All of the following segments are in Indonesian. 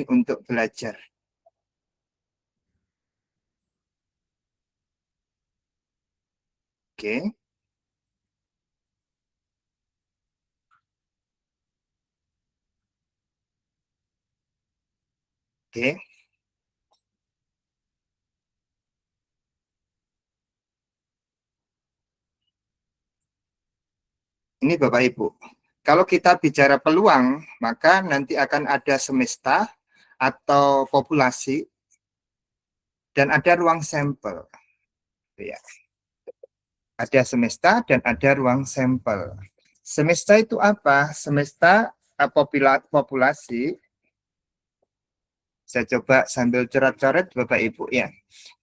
untuk belajar. Oke. Oke. Ini Bapak Ibu. Kalau kita bicara peluang, maka nanti akan ada semesta atau populasi dan ada ruang sampel. Ya. Ada semesta dan ada ruang sampel. Semesta itu apa? Semesta populasi. Saya coba sambil coret-coret Bapak Ibu ya.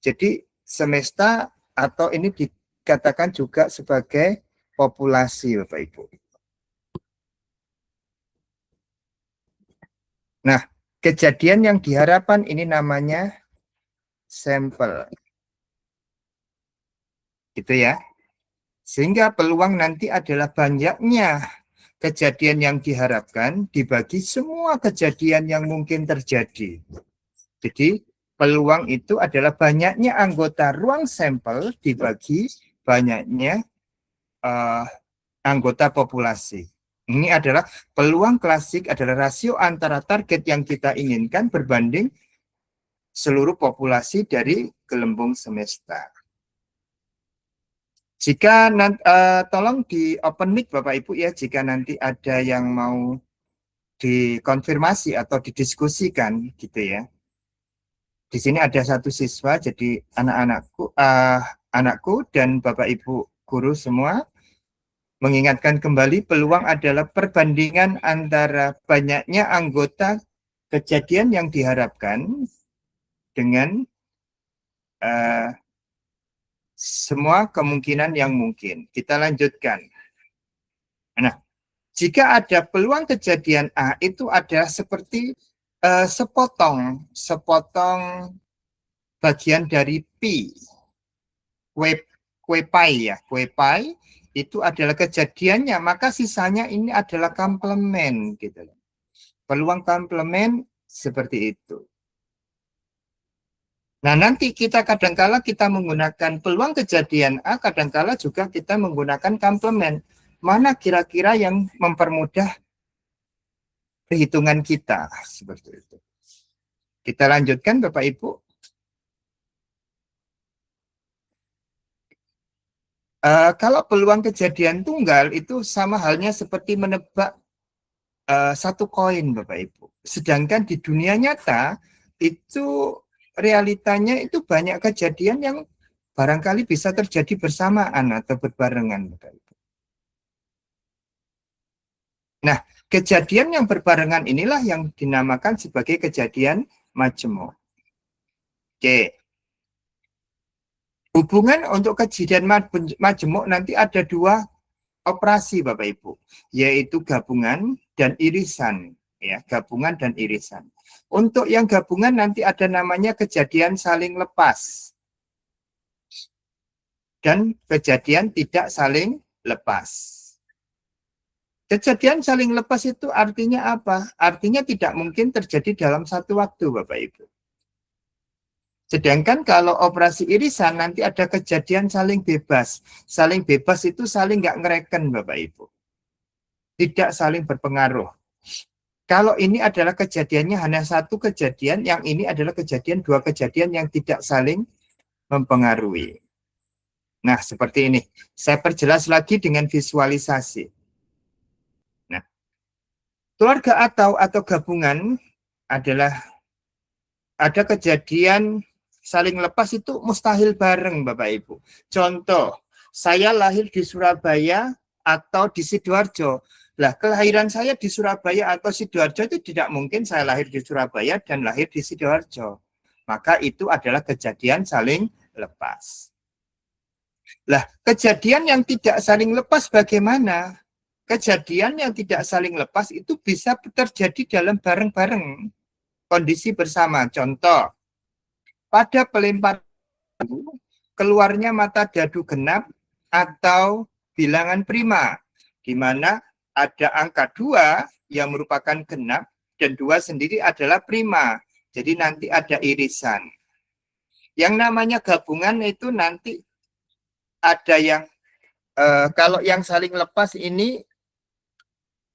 Jadi semesta atau ini dikatakan juga sebagai populasi Bapak Ibu. Nah, kejadian yang diharapkan ini namanya sampel. Gitu ya. Sehingga peluang nanti adalah banyaknya kejadian yang diharapkan dibagi semua kejadian yang mungkin terjadi. Jadi peluang itu adalah banyaknya anggota ruang sampel dibagi banyaknya anggota populasi. Ini adalah peluang klasik adalah rasio antara target yang kita inginkan berbanding seluruh populasi dari gelembung semesta. Jika nanti, tolong di open mic Bapak Ibu ya, jika nanti ada yang mau dikonfirmasi atau didiskusikan gitu ya. Di sini ada satu siswa, jadi anakku dan Bapak Ibu guru semua mengingatkan kembali peluang adalah perbandingan antara banyaknya anggota kejadian yang diharapkan dengan semua kemungkinan yang mungkin. Kita lanjutkan. Nah, jika ada peluang kejadian A itu adalah seperti sepotong bagian dari pi, kue pai ya, kue pai itu adalah kejadiannya, maka sisanya ini adalah komplement gitu. Peluang komplement seperti itu. Nah, nanti kita kadangkala kita menggunakan peluang kejadian A, kadangkala juga kita menggunakan komplement. Mana kira-kira yang mempermudah perhitungan kita seperti itu. Kita lanjutkan Bapak Ibu. Kalau peluang kejadian tunggal itu sama halnya seperti menebak satu koin Bapak Ibu. Sedangkan di dunia nyata itu realitanya itu banyak kejadian yang barangkali bisa terjadi bersamaan atau berbarengan Bapak Ibu. Nah, kejadian yang berbarengan inilah yang dinamakan sebagai kejadian majemuk. Oke. Hubungan untuk kejadian majemuk nanti ada dua operasi Bapak Ibu, yaitu gabungan dan irisan. Ya, gabungan dan irisan. Untuk yang gabungan nanti ada namanya kejadian saling lepas dan kejadian tidak saling lepas. Kejadian saling lepas itu artinya apa? Artinya tidak mungkin terjadi dalam satu waktu, Bapak Ibu. Sedangkan kalau operasi irisan nanti ada kejadian saling bebas. Saling bebas itu saling nggak ngereken, Bapak Ibu. Tidak saling berpengaruh. Kalau ini adalah kejadiannya hanya satu kejadian, yang ini adalah kejadian dua kejadian yang tidak saling mempengaruhi. Nah, seperti ini. Saya perjelas lagi dengan visualisasi. Nah, keluarga atau gabungan adalah ada kejadian saling lepas itu mustahil bareng Bapak Ibu. Contoh, saya lahir di Surabaya atau di Sidoarjo. Lah, kelahiran saya di Surabaya atau Sidoarjo itu tidak mungkin saya lahir di Surabaya dan lahir di Sidoarjo. Maka itu adalah kejadian saling lepas. Lah, kejadian yang tidak saling lepas bagaimana? Kejadian yang tidak saling lepas itu bisa terjadi dalam bareng-bareng kondisi bersama. Contoh, pada pelempar keluarnya mata dadu genap atau bilangan prima, di mana ada angka 2 yang merupakan genap dan 2 sendiri adalah prima. Jadi nanti ada irisan. Yang namanya gabungan itu nanti ada yang kalau yang saling lepas ini,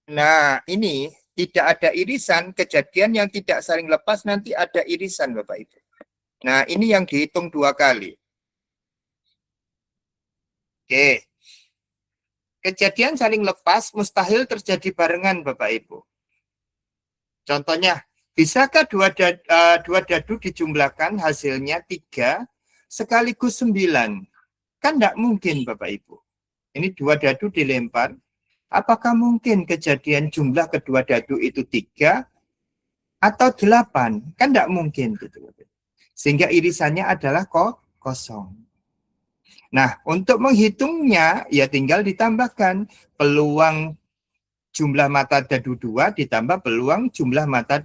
nah ini tidak ada irisan. Kejadian yang tidak saling lepas nanti ada irisan, Bapak Ibu. Nah ini yang dihitung 2 kali. Oke. Kejadian saling lepas mustahil terjadi barengan, Bapak Ibu. Contohnya, bisakah dua dadu dijumlahkan hasilnya 3 sekaligus 9? Kan tidak mungkin, Bapak Ibu. Ini 2 dadu dilempar. Apakah mungkin kejadian jumlah kedua dadu itu 3 atau 8? Kan tidak mungkin. Gitu. Sehingga irisannya adalah kosong. Nah, untuk menghitungnya, ya tinggal ditambahkan peluang jumlah mata dadu 2 ditambah peluang jumlah mata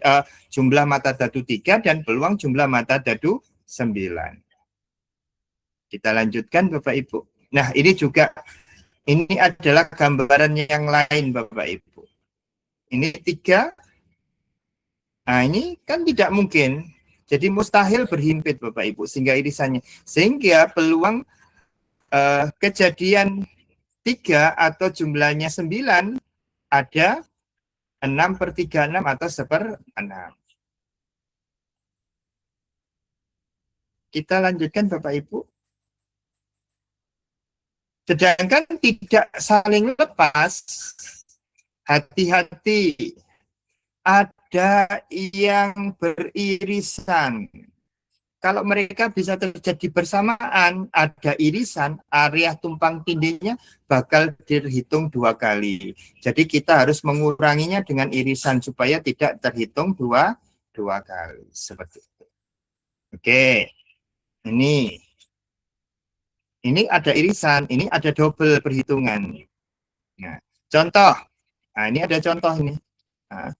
dadu 3 dan peluang jumlah mata dadu 9. Kita lanjutkan, Bapak Ibu. Nah, ini adalah gambaran yang lain, Bapak Ibu. Ini 3. Nah, ini kan tidak mungkin. Jadi mustahil berhimpit, Bapak Ibu, sehingga irisannya. Sehingga peluang kejadian 3 atau jumlahnya 9 ada 6/36 atau 1/6. Kita lanjutkan, Bapak Ibu. Sedangkan tidak saling lepas, hati-hati, ada yang beririsan. Kalau mereka bisa terjadi bersamaan, ada irisan, area tumpang tindihnya bakal dihitung 2 kali. Jadi kita harus menguranginya dengan irisan supaya tidak terhitung dua kali. Seperti itu. Oke, ini ada irisan, ini ada double perhitungan. Nah, contoh, nah ini ada contoh ini. Nah,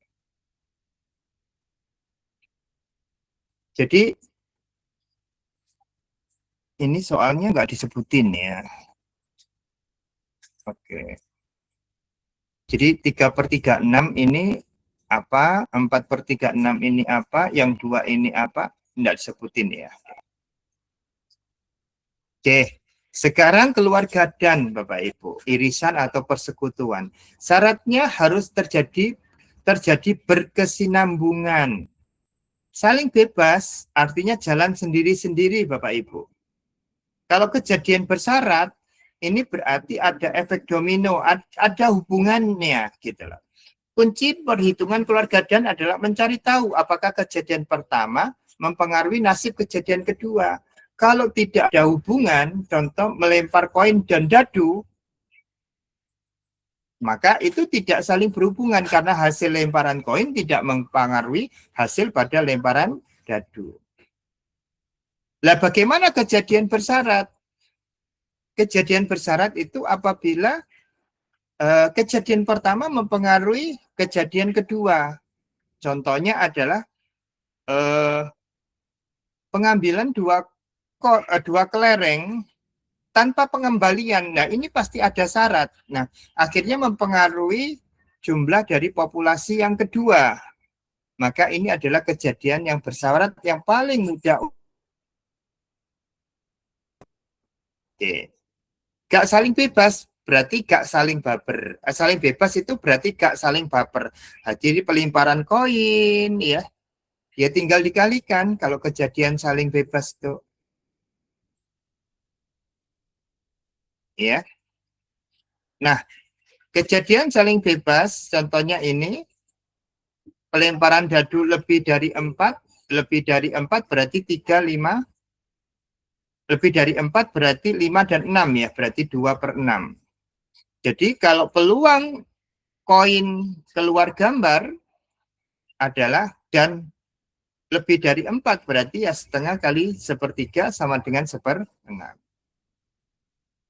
jadi ini soalnya nggak disebutin ya. Oke. Jadi 3/36 ini apa, 4/36 ini apa, yang 2 ini apa, nggak disebutin ya. Oke, sekarang keluarga dan Bapak Ibu, irisan atau persekutuan. Syaratnya harus terjadi berkesinambungan. Saling bebas artinya jalan sendiri-sendiri, Bapak Ibu. Kalau kejadian bersyarat, ini berarti ada efek domino, ada hubungannya gitu loh. Kunci perhitungan keluarga dan adalah mencari tahu apakah kejadian pertama mempengaruhi nasib kejadian kedua. Kalau tidak ada hubungan, contoh melempar koin dan dadu, maka itu tidak saling berhubungan karena hasil lemparan koin tidak mempengaruhi hasil pada lemparan dadu. Lah bagaimana kejadian bersyarat? Kejadian bersyarat itu apabila kejadian pertama mempengaruhi kejadian kedua. Contohnya adalah pengambilan dua kelereng tanpa pengembalian. Nah, ini pasti ada syarat. Nah, akhirnya mempengaruhi jumlah dari populasi yang kedua. Maka ini adalah kejadian yang bersyarat yang paling mudah. Oke. Gak saling bebas berarti gak saling baper. Saling bebas itu berarti gak saling baper. Nah, jadi pelimparan koin ya. Ya tinggal dikalikan kalau kejadian saling bebas itu. Ya. Nah, kejadian saling bebas contohnya ini pelemparan dadu lebih dari 4 berarti 3, 5. Lebih dari 4 berarti 5 dan 6 ya, berarti 2/6. Jadi kalau peluang koin keluar gambar adalah dan lebih dari 4 berarti ya setengah kali 1/3 sama dengan 1/6.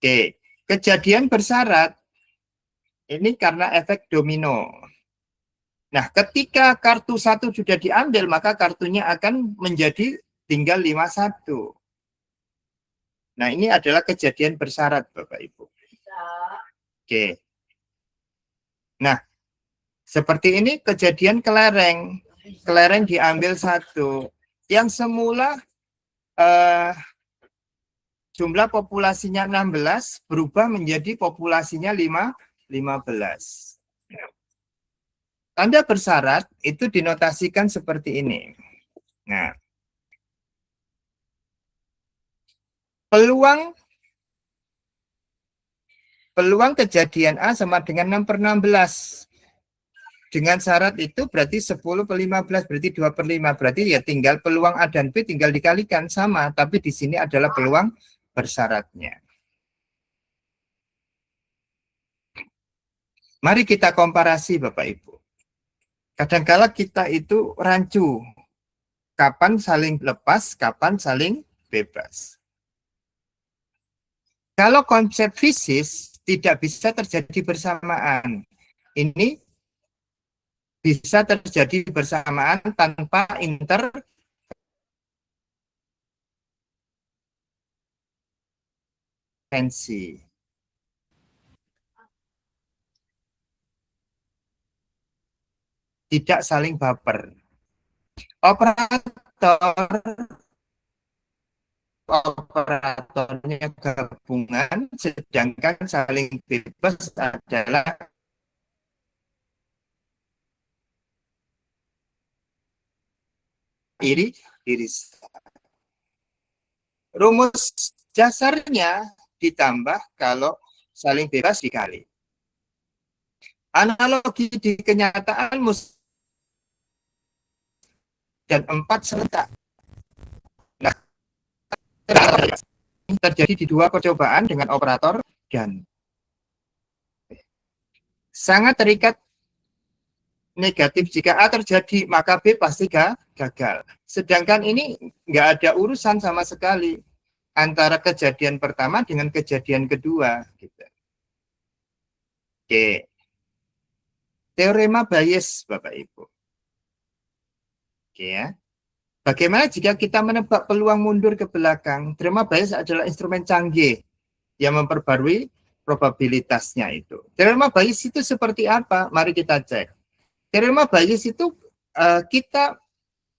Oke, kejadian bersyarat ini karena efek domino. Nah, ketika kartu 1 sudah diambil, maka kartunya akan menjadi tinggal 51. Nah, ini adalah kejadian bersyarat, Bapak Ibu. Oke. Nah, seperti ini kejadian kelereng. kelereng diambil 1. Yang semula jumlah populasinya 16 berubah menjadi populasinya 15. Tanda bersyarat itu dinotasikan seperti ini. Nah, peluang kejadian A sama dengan 6/16. Dengan syarat itu berarti 10/15, berarti 2/5. Berarti ya tinggal peluang A dan B tinggal dikalikan sama, tapi di sini adalah peluang bersyaratnya. Mari kita komparasi Bapak Ibu. Kadangkala kita itu rancu. Kapan saling lepas, kapan saling bebas. Kalau konsep fisis tidak bisa terjadi bersamaan. Ini bisa terjadi bersamaan tanpa intervensi. Tidak saling baper. Operatornya gabungan, sedangkan saling bebas adalah iris. Rumus dasarnya ditambah kalau saling bebas dikali. Analogi di kenyataan dan 4 serentak. Nah, terjadi di 2 percobaan dengan operator dan sangat terikat negatif. Jika A terjadi, maka B pasti gagal. Sedangkan ini nggak ada urusan sama sekali antara kejadian pertama dengan kejadian kedua. Gitu. Oke. Teorema Bayes, Bapak Ibu. Oke ya. Bagaimana jika kita menebak peluang mundur ke belakang? Teorema Bayes adalah instrumen canggih yang memperbarui probabilitasnya itu. Teorema Bayes itu seperti apa? Mari kita cek. Teorema Bayes itu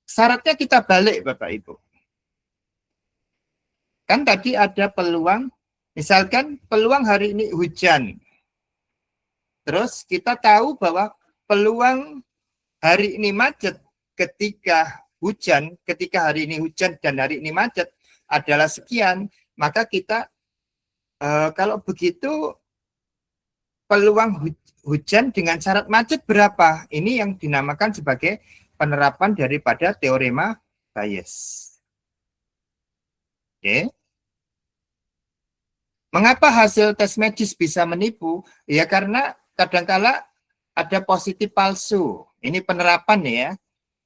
syaratnya kita balik Bapak Ibu. Kan tadi ada peluang, misalkan peluang hari ini hujan. Terus kita tahu bahwa peluang hari ini macet ketika hujan, ketika hari ini hujan dan hari ini macet adalah sekian, maka kita kalau begitu peluang hujan dengan syarat macet berapa? Ini yang dinamakan sebagai penerapan daripada teorema Bayes. Oke. Mengapa hasil tes medis bisa menipu? Ya karena kadangkala ada positif palsu. Ini penerapan ya.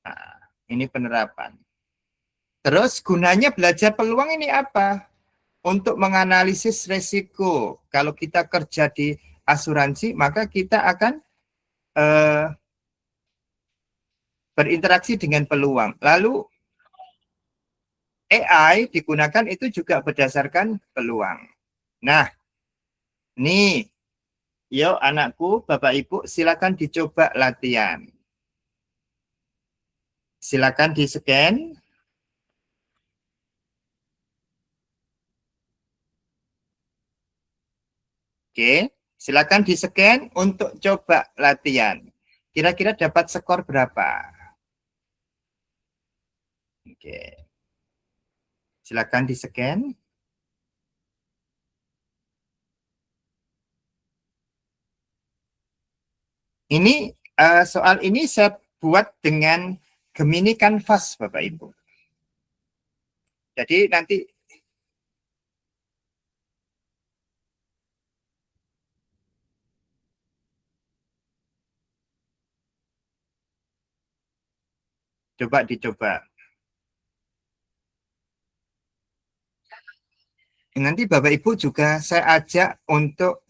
Nah, ini penerapan. Terus gunanya belajar peluang ini apa? Untuk menganalisis resiko. Kalau kita kerja di asuransi, maka kita akan berinteraksi dengan peluang. Lalu AI digunakan itu juga berdasarkan peluang. Nah, nih, yuk anakku, Bapak Ibu, silakan dicoba latihan. Silakan di-scan. Oke, silakan di-scan untuk coba latihan. Kira-kira dapat skor berapa? Oke. Silakan di-scan. Ini soal ini saya buat dengan Gemini Canvas, Bapak Ibu. Jadi nanti coba dicoba. Nanti Bapak Ibu juga saya ajak untuk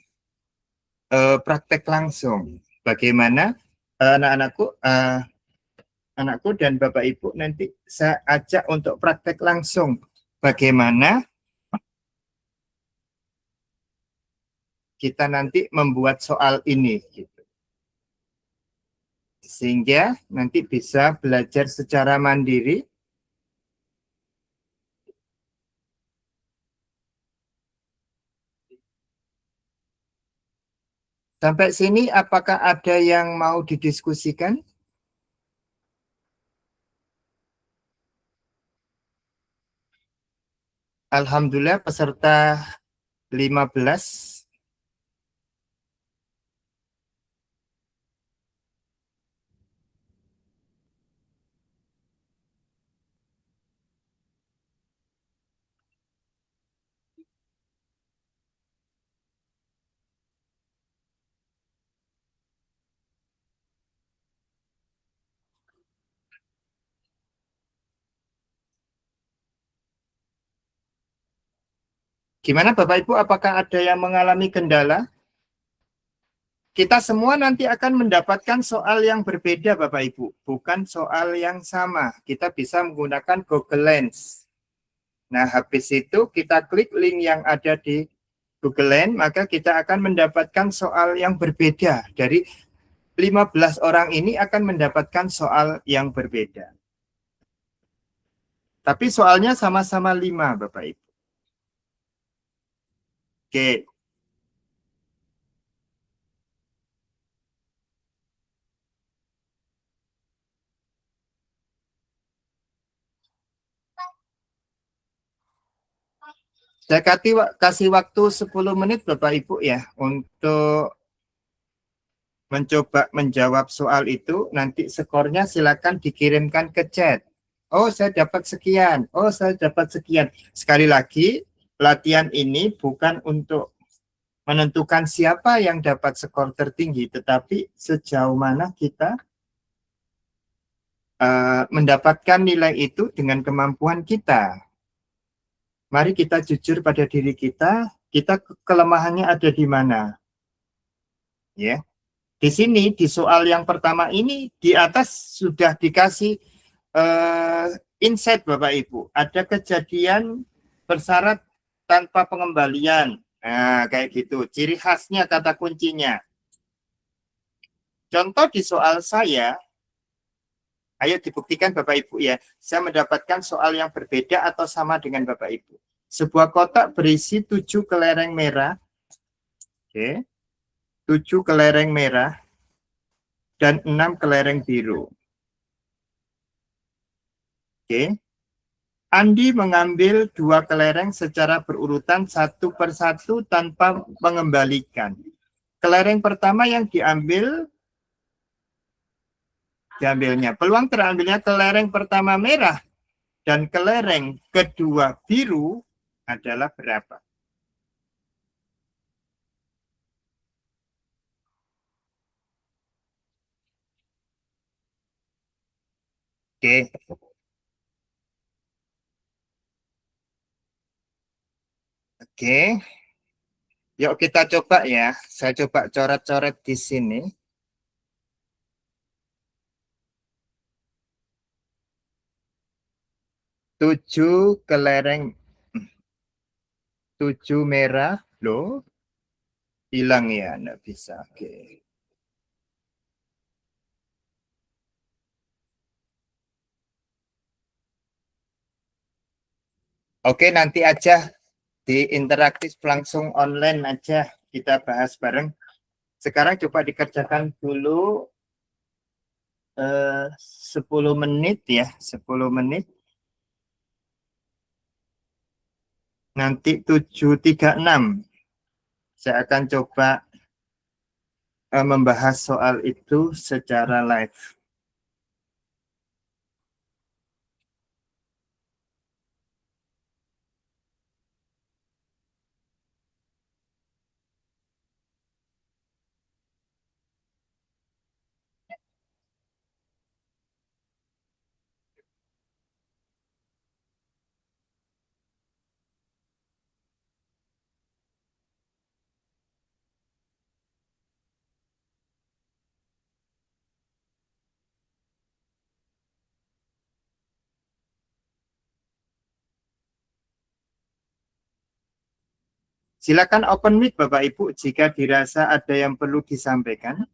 praktek langsung. Bagaimana anakku dan Bapak Ibu nanti saya ajak untuk praktek langsung. Bagaimana kita nanti membuat soal ini. Gitu. sehingga nanti bisa belajar secara mandiri. Sampai sini apakah ada yang mau didiskusikan? Alhamdulillah peserta 15. Gimana Bapak Ibu, apakah ada yang mengalami kendala? Kita semua nanti akan mendapatkan soal yang berbeda Bapak Ibu, bukan soal yang sama. Kita bisa menggunakan Google Lens. Nah, habis itu kita klik link yang ada di Google Lens, maka kita akan mendapatkan soal yang berbeda. Dari 15 orang ini akan mendapatkan soal yang berbeda. Tapi soalnya sama-sama 5, Bapak Ibu. Oke, saya kasih waktu 10 menit Bapak Ibu ya untuk mencoba menjawab soal itu. Nanti skornya silakan dikirimkan ke chat. Oh, saya dapat sekian. Oh, saya dapat sekian. Sekali lagi, latihan ini bukan untuk menentukan siapa yang dapat skor tertinggi, tetapi sejauh mana kita mendapatkan nilai itu dengan kemampuan kita. Mari kita jujur pada diri kita kelemahannya ada di mana, ya. Di sini di soal yang pertama ini di atas sudah dikasih uh, insight Bapak Ibu. Ada kejadian bersyarat tanpa pengembalian. Nah, kayak gitu. Ciri khasnya kata kuncinya. Contoh di soal saya, ayo dibuktikan Bapak Ibu ya. Saya mendapatkan soal yang berbeda atau sama dengan Bapak Ibu. Sebuah kotak berisi 7 kelereng merah. Oke. 7 kelereng merah dan 6 kelereng biru. Oke. Andi mengambil 2 kelereng secara berurutan satu persatu tanpa mengembalikan. Kelereng pertama yang diambilnya. Peluang terambilnya kelereng pertama merah dan kelereng kedua biru adalah berapa? Oke, oke. Yuk kita coba ya. Saya coba coret-coret di sini. 7 kelereng, 7 merah. Loh, hilang ya, enggak bisa. Oke. Oke, nanti aja di interaktif langsung online aja kita bahas bareng. Sekarang coba dikerjakan dulu 10 menit ya, 10 menit. Nanti 7.36 saya akan coba membahas soal itu secara live. Silakan open mic Bapak Ibu jika dirasa ada yang perlu disampaikan.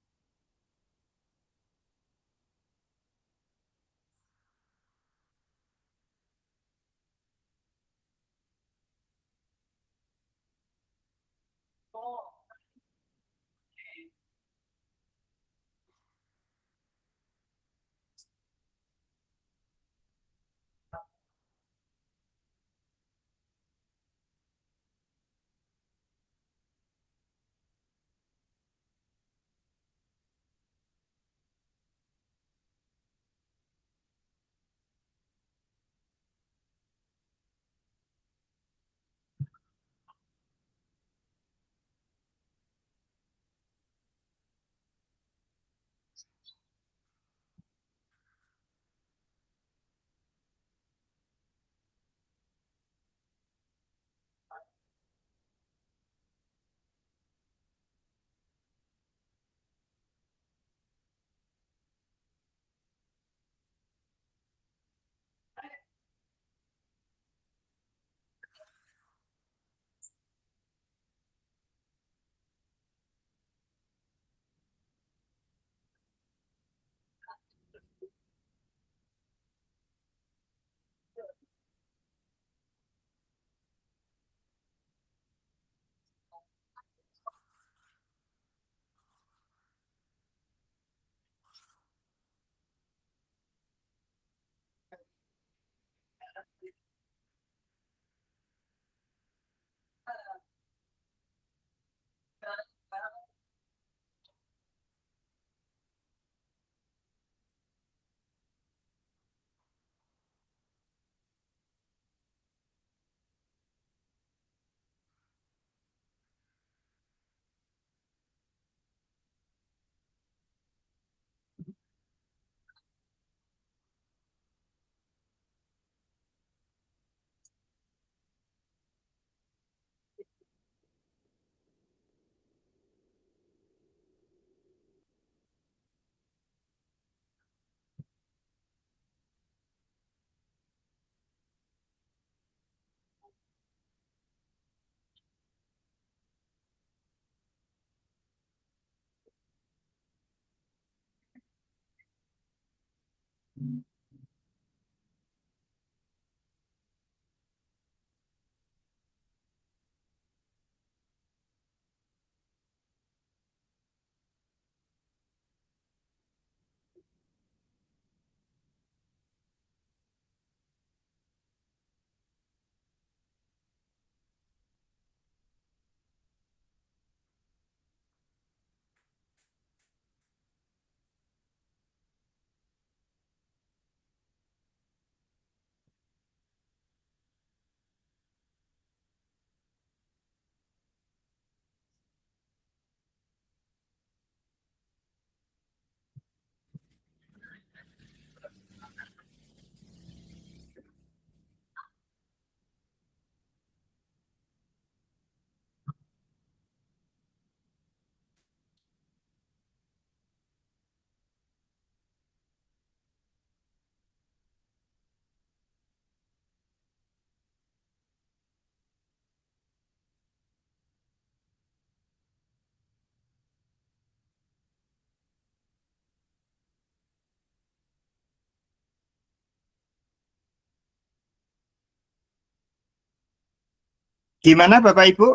Gimana Bapak Ibu?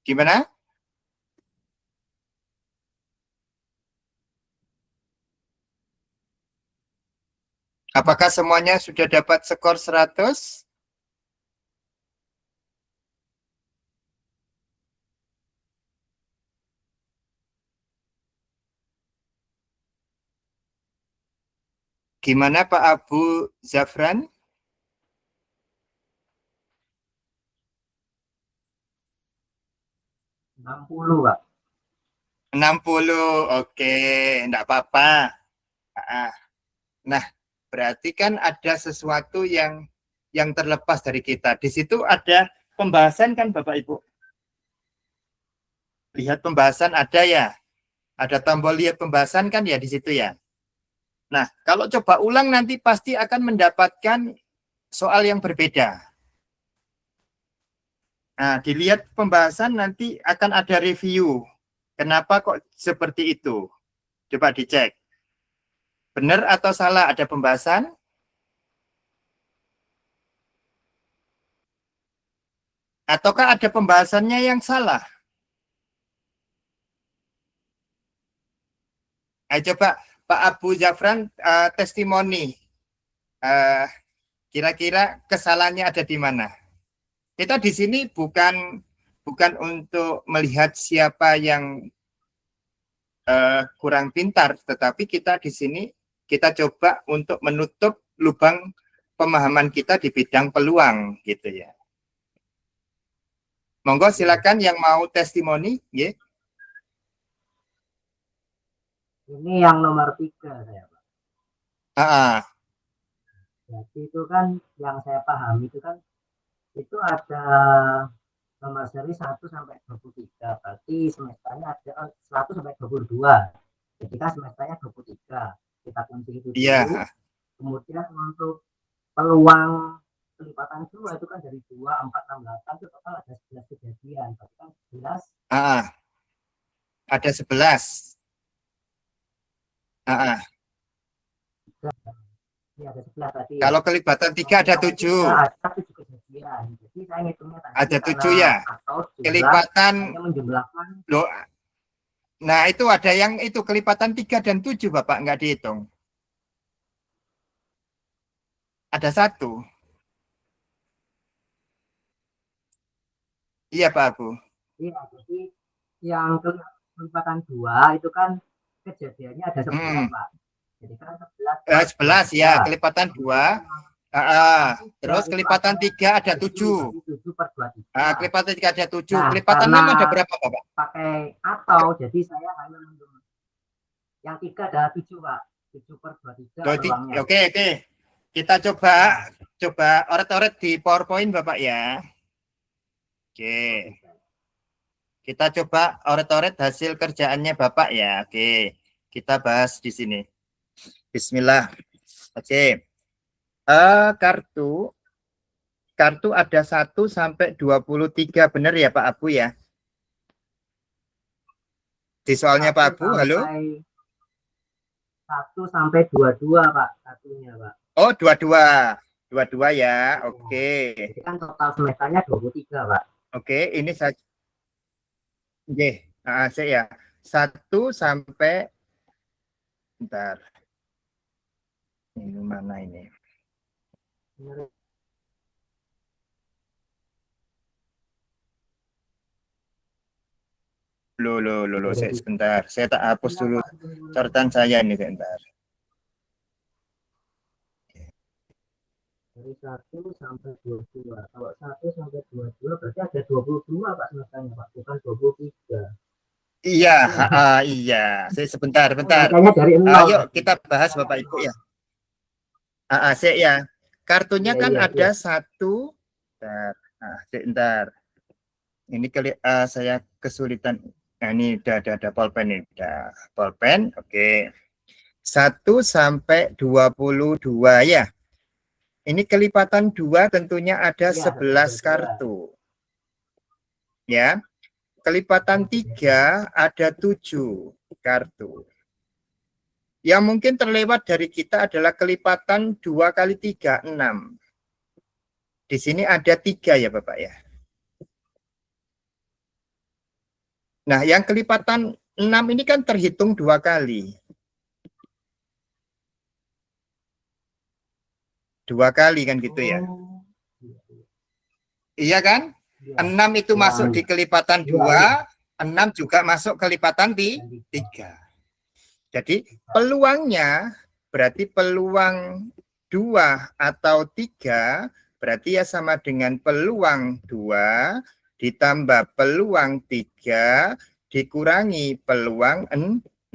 Gimana? Apakah semuanya sudah dapat skor 100? Gimana Pak Abu Zafran? 60, Pak. 60, oke, enggak apa-apa. Ah, Nah, berarti kan ada sesuatu yang terlepas dari kita. Di situ ada pembahasan kan Bapak Ibu? Lihat pembahasan ada ya? Ada tombol lihat pembahasan kan ya di situ ya? Nah, kalau coba ulang nanti pasti akan mendapatkan soal yang berbeda. Nah, dilihat pembahasan nanti akan ada review. Kenapa kok seperti itu? Coba dicek. Benar atau salah ada pembahasan? Ataukah ada pembahasannya yang salah? Ayo coba Pak Abu Zafran testimoni. Kira-kira kesalahannya ada di mana? Kita di sini bukan untuk melihat siapa yang kurang pintar, tetapi kita di sini kita coba untuk menutup lubang pemahaman kita di bidang peluang, gitu ya. Monggo silakan yang mau testimoni, ya. Ini yang nomor 3 saya, Pak. Jadi itu kan yang saya pahami itu kan itu ada nomor seri 1 sampai 23. Berarti semesternya ada 100 sampai 22. Jadi kan semesternya 23. Kita kunci itu dulu. Iya. Kemudian untuk peluang kelipatan 2 itu kan dari 2, 4, 6, 8 itu total ada 11 kejadian. Berarti kan 11. Ada 11. Ini ada 11 tadi ya. Kalau kelibatan 3 ada 7. Ada 7 kejadian. Jadi saya ngitungnya tadi ada 7 ya. atau Kelipatan menjumlahkan. Nah, itu ada yang itu kelipatan 3 dan 7, Bapak, nggak dihitung. Ada 1. Iya, Pak Abu. Iya, jadi yang kelipatan 2 itu kan kejadiannya ada 11, Pak. Jadi kan 11 ya, kelipatan 2. Terus kelipatan 3 ada 7. 7 per 23. Kelipatan 3 ada 7. Kelipatan 6 ada berapa, Bapak? Pakai atau, jadi saya hanya yang 3 ada 7, Pak. 7 per 23 peluangnya. Oke. Kita coba oret-oret di PowerPoint, Bapak ya. Oke. Kita coba oret-oret hasil kerjaannya Bapak ya. Oke. Kita bahas di sini. Bismillah. Oke. Kartu ada 1 sampai 23, benar ya Pak Abu ya? Di soalnya Pak Abu, halo? 1 sampai 22, Pak, kartunya, Pak. Oh, 22. 22 ya. Oke. Jadi kan total semesternya 23, Pak. Oke, ini saja. Saya 1 sampai bentar. Ini mana ini? Loh, saya sebentar. Saya tak hapus dulu catatan saya ini sebentar. Dari 1 sampai 22. Kalau 1 sampai 22 berarti ada 22, Pak, semesternya, Pak, bukan 23. Iya. Saya sebentar. Dari 0. Ayo kita bahas Bapak Ibu ya. Saya ya. Kartunya kan ada 1. Bentar. Ini saya kesulitan. Nah, ini ada pulpen ini. Udah pulpen. Oke. 1 sampai 22 ya. Ini kelipatan 2 tentunya ada 11 kartu. Ya. Kelipatan 3 ada 7 kartu. Yang mungkin terlewat dari kita adalah kelipatan 2 kali 3, 6. Di sini ada 3 ya Bapak ya. Nah, yang kelipatan 6 ini kan terhitung 2 kali. 2 kali kan gitu ya. Iya kan? 6 itu masuk di kelipatan 2, 6 juga masuk kelipatan 3. Jadi peluangnya berarti peluang 2 atau 3 berarti ya sama dengan peluang 2 ditambah peluang 3 dikurangi peluang 6.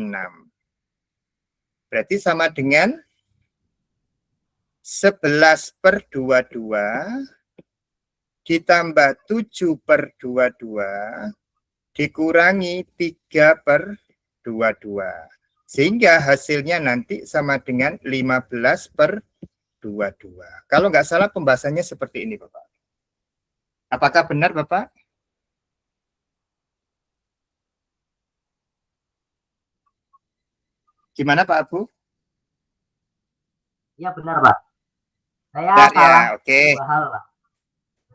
Berarti sama dengan 11 per 22 ditambah 7 per 22 dikurangi 3 per 22. Sehingga hasilnya nanti sama dengan 15 per 22. Kalau nggak salah pembahasannya seperti ini, Bapak. Apakah benar, Bapak? Gimana, Pak Abu? Iya, benar, Pak. Saya benar, salah ya, oke. 2 hal, Pak.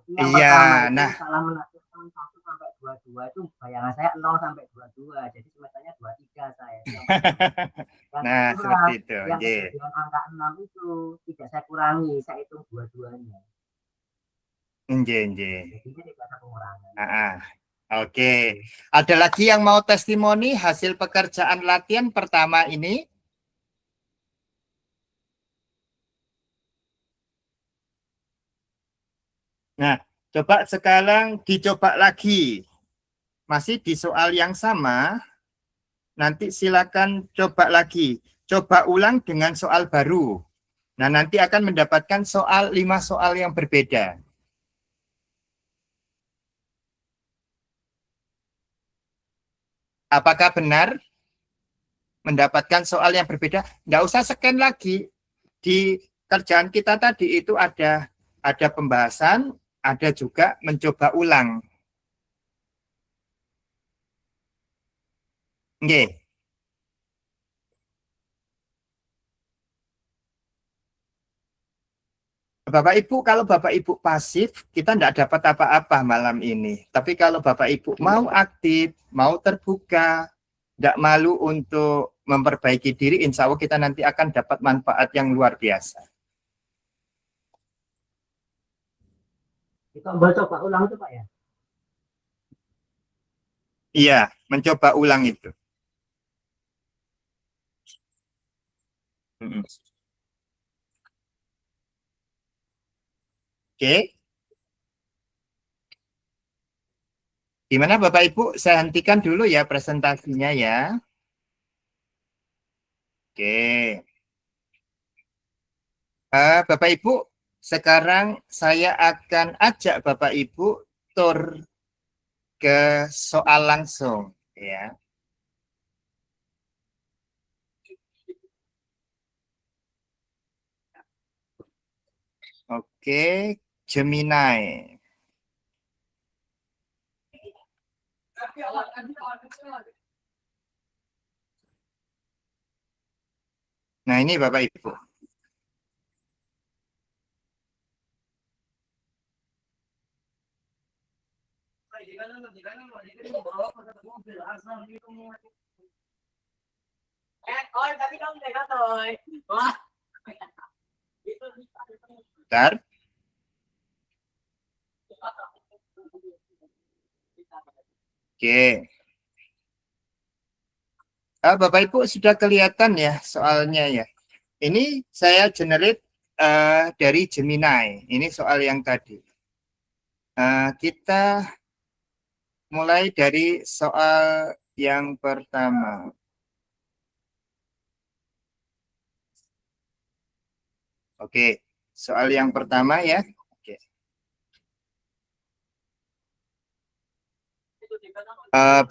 yang Iya, pertama itu nah salah menafsirkan 1 sampai 22 itu bayangan saya 0 sampai 22. Jadi semesternya 23 saya. Itu yang pertama. Yang nah kedua, seperti itu. yang Oke. kejadian angka 6 itu tidak saya kurangi, saya hitung dua-duanya. Nggih, nggih. Jadinya tidak ada pengurangan. Ah, ah. Oke. Ada lagi yang mau testimoni hasil pekerjaan latihan pertama ini? Nah, coba sekarang dicoba lagi. Masih di soal yang sama, nanti silakan coba lagi. Coba ulang dengan soal baru. Nah, nanti akan mendapatkan 5 soal yang berbeda. Apakah benar mendapatkan soal yang berbeda? Nggak usah scan lagi. Di kerjaan kita tadi itu ada pembahasan, ada juga mencoba ulang. Nggih. Bapak Ibu, kalau Bapak Ibu pasif, kita tidak dapat apa-apa malam ini. Tapi kalau Bapak Ibu mau aktif, mau terbuka, tidak malu untuk memperbaiki diri, insya Allah kita nanti akan dapat manfaat yang luar biasa. Itu boleh coba ulang itu Pak ya? Iya, mencoba ulang itu. Oke, gimana Bapak Ibu? Saya hentikan dulu ya presentasinya ya. Oke. Bapak Ibu, sekarang saya akan ajak Bapak Ibu tur ke soal langsung ya. Oke, Gemini. Nah, ini Bapak Ibu. Bentar. Oke. Bapak Ibu sudah kelihatan ya soalnya ya. Ini saya generate dari Gemini. Ini soal yang tadi. Kita mulai dari soal yang pertama. Oke, soal yang pertama ya. Oke.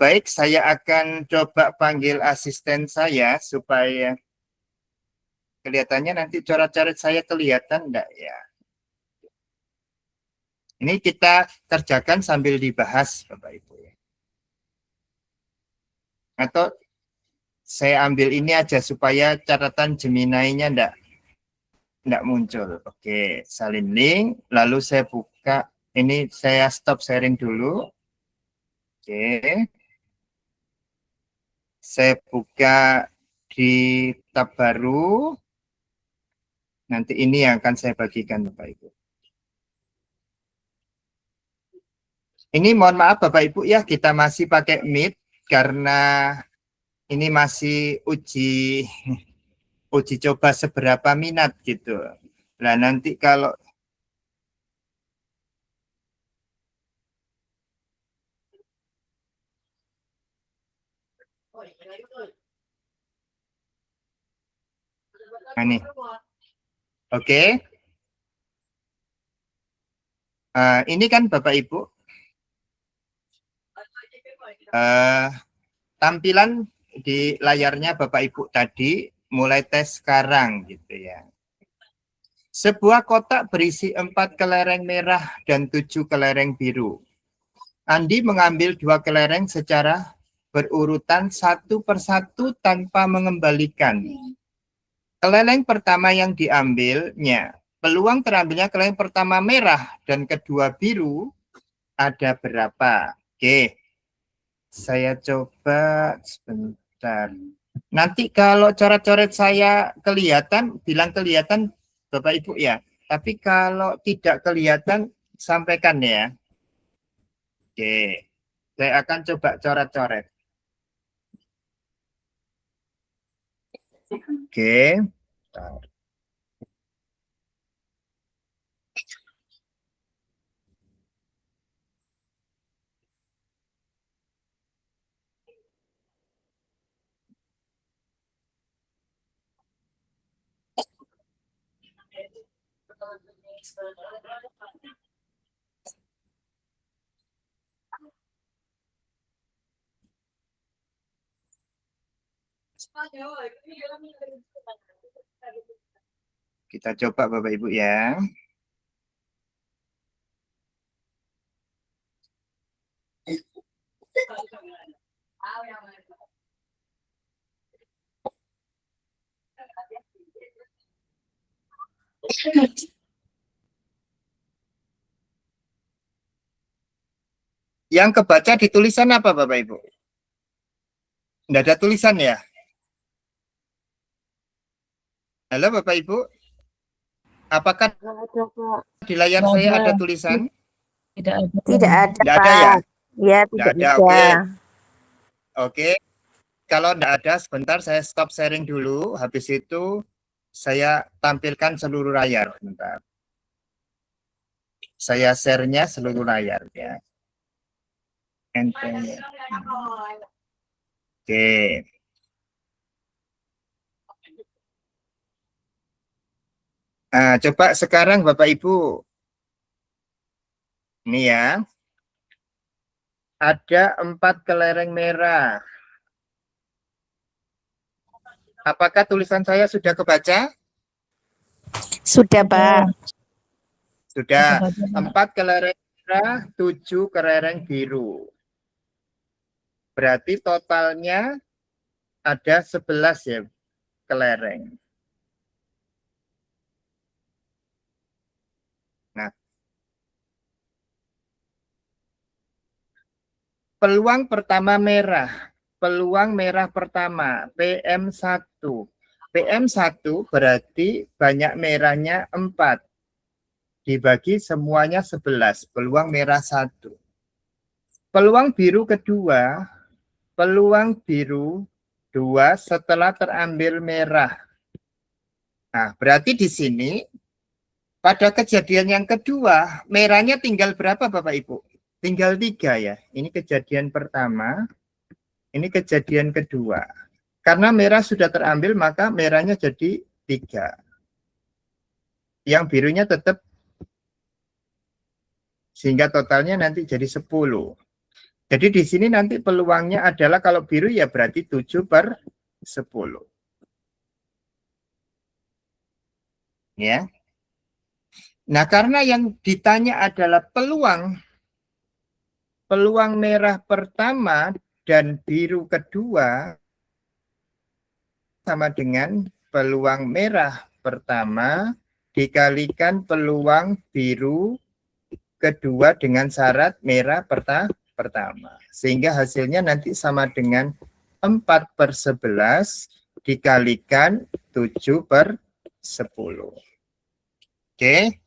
Baik, saya akan coba panggil asisten saya supaya kelihatannya nanti coret-coret saya kelihatan enggak ya. Ini kita kerjakan sambil dibahas, Bapak Ibu ya. Atau saya ambil ini aja supaya catatan Gemini-nya enggak muncul. Oke, salin link, lalu saya buka. Ini saya stop sharing dulu. Oke. Saya buka di tab baru. Nanti ini yang akan saya bagikan Bapak Ibu. Ini mohon maaf Bapak Ibu ya, kita masih pakai Meet karena ini masih uji coba seberapa minat gitu. Nah, nanti kalau ini. Oke. Ini kan Bapak Ibu tampilan di layarnya Bapak Ibu tadi mulai tes sekarang gitu ya. Sebuah kotak berisi 4 kelereng merah dan 7 kelereng biru. Andi mengambil 2 kelereng secara berurutan satu persatu tanpa mengembalikan. Kelereng pertama yang diambilnya Peluang terambilnya kelainan pertama merah dan kedua biru ada berapa? Oke, saya coba sebentar. Nanti kalau coret-coret saya kelihatan, bilang kelihatan Bapak Ibu ya. Tapi kalau tidak kelihatan, sampaikan ya. Oke, saya akan coba coret-coret. Oke. Kita coba Bapak Ibu ya. Yang kebaca di tulisan apa Bapak Ibu? Tidak ada tulisan ya? Halo Bapak Ibu, apakah di layar saya ada tulisan? Tidak ada. Tidak ada, Tidak ada ya? Pak. Ya, Tidak tidak ada, ada. Oke. Kalau tidak ada, sebentar saya stop sharing dulu. Habis itu saya tampilkan seluruh layar. Bentar. Saya share-nya seluruh layar ya. Enter. Oke. Nah, coba sekarang Bapak Ibu. Ini ya. Ada 4 kelereng merah. Apakah tulisan saya sudah kebaca? Sudah, Pak. Sudah. Tidak ada, Pak. 4 kelereng merah, 7 kelereng biru. Berarti totalnya ada 11 ya kelereng. Nah, peluang pertama merah. Peluang merah pertama, PM1. PM1 berarti banyak merahnya 4. Dibagi semuanya 11. Peluang merah 1. Peluang biru kedua, peluang biru 2 setelah terambil merah. Nah, berarti di sini pada kejadian yang kedua, merahnya tinggal berapa Bapak Ibu? Tinggal 3 ya. Ini kejadian pertama, ini kejadian kedua. Karena merah sudah terambil, maka merahnya jadi 3. Yang birunya tetap, sehingga totalnya nanti jadi 10. Jadi di sini nanti peluangnya adalah kalau biru ya berarti 7/10. Ya. Nah, karena yang ditanya adalah peluang merah pertama dan biru kedua sama dengan peluang merah pertama dikalikan peluang biru kedua dengan syarat merah pertama. Sehingga hasilnya nanti sama dengan 4/11 dikalikan 7/10. Oke.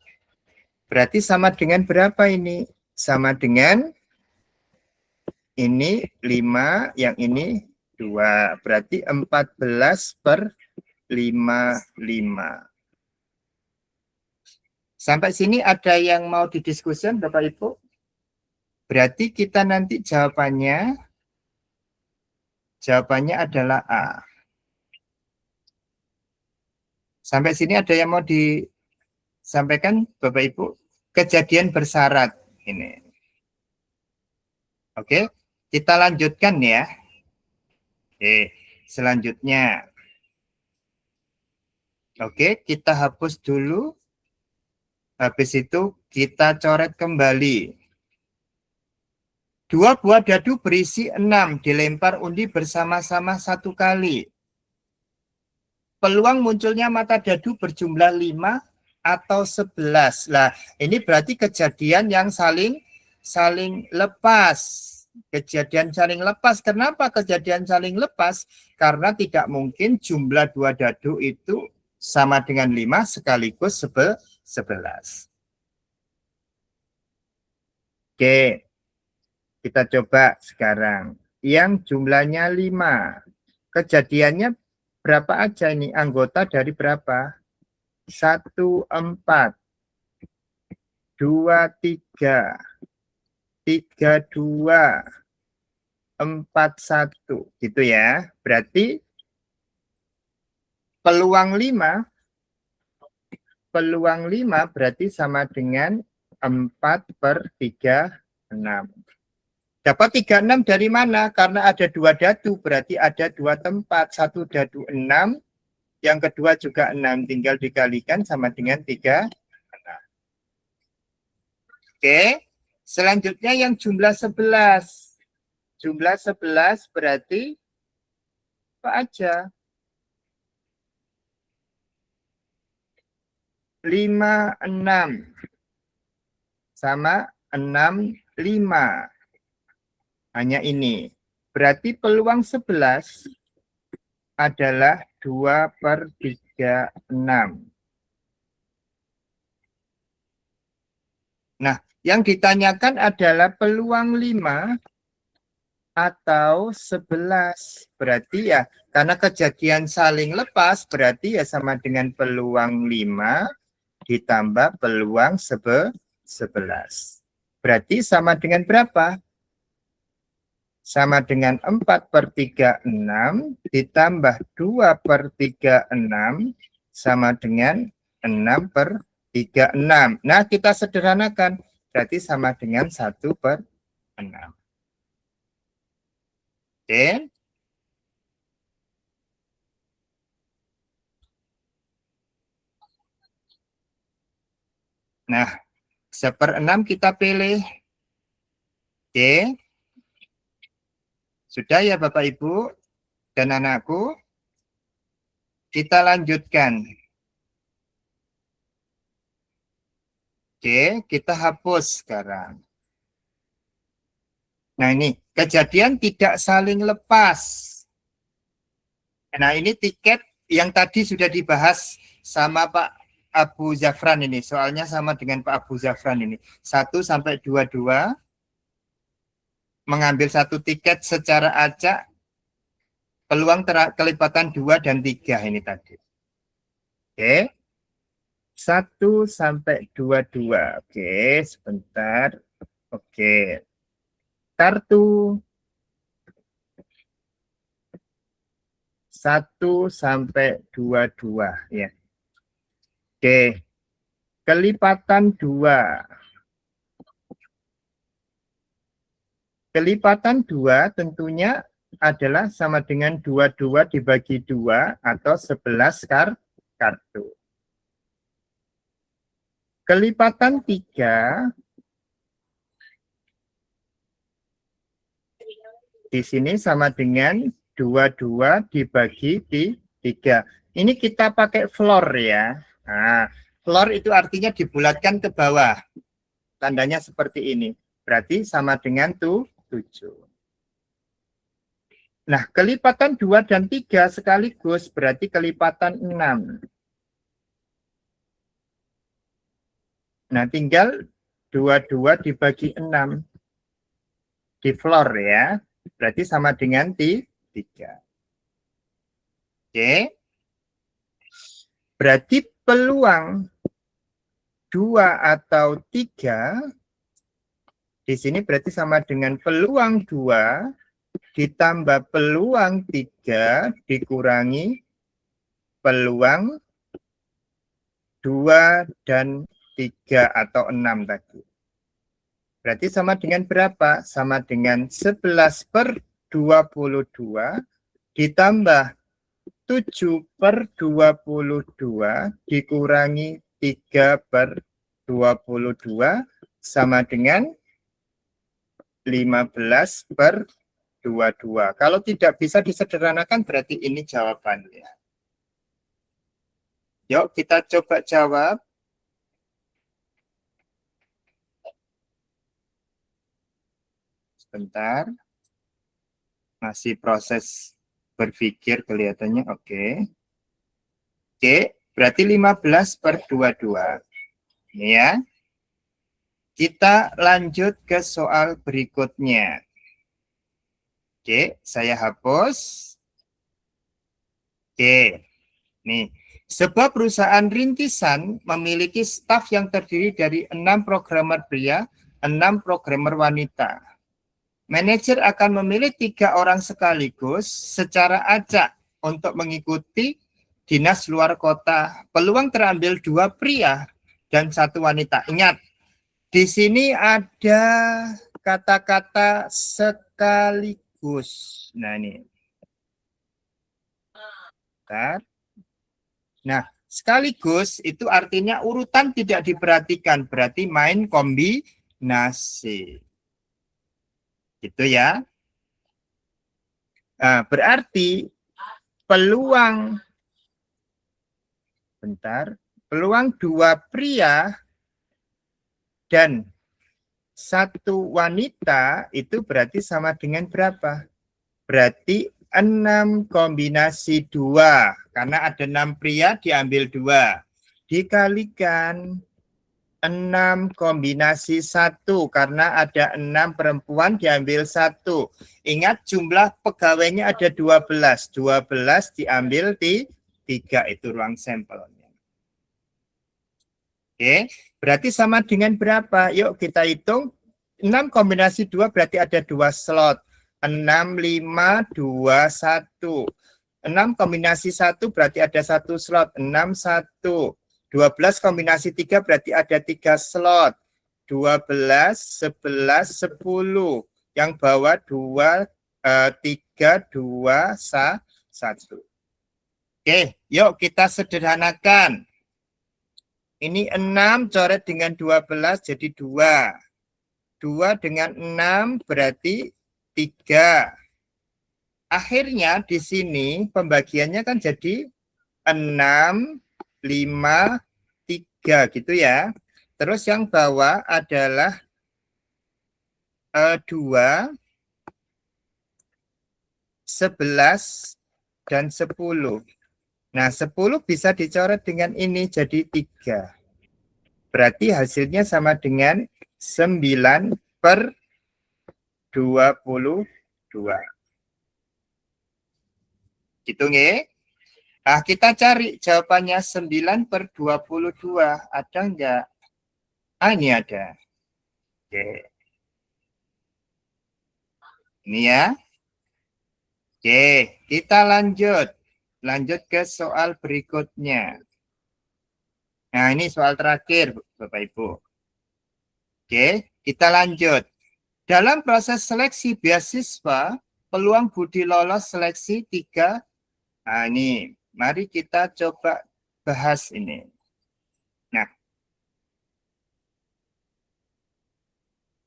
Berarti sama dengan berapa ini? Sama dengan ini 5, yang ini 2. Berarti 14/55. Sampai sini ada yang mau didiskusikan Bapak Ibu? Berarti kita nanti jawabannya adalah A. Sampai sini ada yang mau disampaikan Bapak Ibu? Kejadian bersyarat ini. Oke, kita lanjutkan ya. Oke, selanjutnya. Oke, kita hapus dulu. Habis itu kita coret kembali. 2 buah dadu berisi 6 dilempar undi bersama-sama 1 kali. Peluang munculnya mata dadu berjumlah 5 atau 11. Lah, ini berarti kejadian yang saling lepas. Kejadian saling lepas. Kenapa kejadian saling lepas? Karena tidak mungkin jumlah dua dadu itu sama dengan 5 sekaligus 11. Oke, kita coba sekarang. Yang jumlahnya 5. Kejadiannya berapa aja ini? Anggota dari berapa? 1, 4, 2, 3, 3, 2, 4, 1. Gitu ya. Berarti peluang 5 berarti sama dengan 4/36. Dapat 36 dari mana? Karena ada dua dadu, berarti ada dua tempat. Satu dadu 6, yang kedua juga 6. Tinggal dikalikan sama dengan 36. Oke, selanjutnya yang jumlah 11. Jumlah 11 berarti apa aja? 5, 6. Sama 6, 5. Hanya ini. Berarti peluang 11 adalah 2/36. Nah, yang ditanyakan adalah peluang 5 atau 11. Berarti ya, karena kejadian saling lepas, berarti ya sama dengan peluang 5 ditambah peluang 11. Berarti sama dengan berapa? Sama dengan 4/36 ditambah 2/36 sama dengan 6/36. Nah, kita sederhanakan. Berarti sama dengan 1/6. Oke. Nah, 1/6 kita pilih. Oke. Sudah ya Bapak Ibu dan anakku? Kita lanjutkan. Oke, kita hapus sekarang. Nah ini, kejadian tidak saling lepas. Nah ini tiket yang tadi sudah dibahas sama Pak Abu Zafran ini. Soalnya sama dengan Pak Abu Zafran ini. 1-22. Mengambil satu tiket secara acak, peluang kelipatan 2 dan 3 ini tadi. Oke. 1-22. Oke, sebentar. Oke. Kartu 1-22 ya. Oke. Kelipatan 2. Kelipatan 2 tentunya adalah sama dengan 22 dibagi 2 atau 11 kartu. Kelipatan 3 di sini sama dengan 22 dibagi 3. Ini kita pakai floor ya. Nah, floor itu artinya dibulatkan ke bawah. Tandanya seperti ini. Berarti sama dengan 7. Nah, kelipatan 2 dan 3 sekaligus berarti kelipatan 6. Nah, tinggal 22 dibagi 6 di floor ya. Berarti sama dengan 3. Oke. Berarti peluang 2 atau 3 di sini berarti sama dengan peluang 2 ditambah peluang 3 dikurangi peluang 2 dan 3 atau 6 tadi. Berarti sama dengan berapa? Sama dengan 11/22 ditambah 7/22 dikurangi 3/22 sama dengan 15/22. Kalau tidak bisa disederhanakan berarti ini jawabannya. Yuk kita coba jawab. Bentar. Masih proses berpikir kelihatannya. Oke. Oke, berarti 15 per 22. Ini ya. Kita lanjut ke soal berikutnya. Oke, saya hapus. Oke, nih. Sebuah perusahaan rintisan memiliki staf yang terdiri dari 6 programmer pria, 6 programmer wanita. Manajer akan memilih 3 orang sekaligus secara acak untuk mengikuti dinas luar kota. Peluang terambil 2 pria dan 1 wanita. Ingat, di sini ada kata-kata sekaligus. Nah, ini. Bentar. Nah, sekaligus itu artinya urutan tidak diperhatikan, berarti main kombinasi. Gitu ya. Nah, berarti peluang peluang 2 pria dan 1 wanita itu berarti sama dengan berapa? Berarti 6 kombinasi 2. Karena ada 6 pria diambil 2. Dikalikan 6 kombinasi 1. Karena ada 6 perempuan diambil 1. Ingat jumlah pegawainya ada 12. 12 diambil 3. Itu ruang sampelnya. Oke, berarti sama dengan berapa? Yuk kita hitung. 6 kombinasi 2 berarti ada 2 slot. 6, 5, 2, 1. 6 kombinasi 1 berarti ada 1 slot. 6, 1. 12 kombinasi 3 berarti ada 3 slot. 12, 11, 10. Yang bawah 2, 3, 2, 1. Oke, yuk kita sederhanakan. Ini 6 coret dengan 12 jadi 2. 2 dengan 6 berarti 3. Akhirnya di sini pembagiannya kan jadi 6, 5, 3 gitu ya. Terus yang bawah adalah 2, 11, dan 10. Nah 10 bisa dicoret dengan ini jadi 3. Berarti hasilnya sama dengan 9 per 22. Gitu nggih. Nah, kita cari jawabannya 9 per 22. Ada enggak? Ah, ini ada. Oke. Ini ya. Oke, kita lanjut. Lanjut ke soal berikutnya. Nah, ini soal terakhir, Bapak Ibu. Oke, kita lanjut. Dalam proses seleksi beasiswa, peluang Budi lolos seleksi 3. Nah, ini mari kita coba bahas ini. Nah,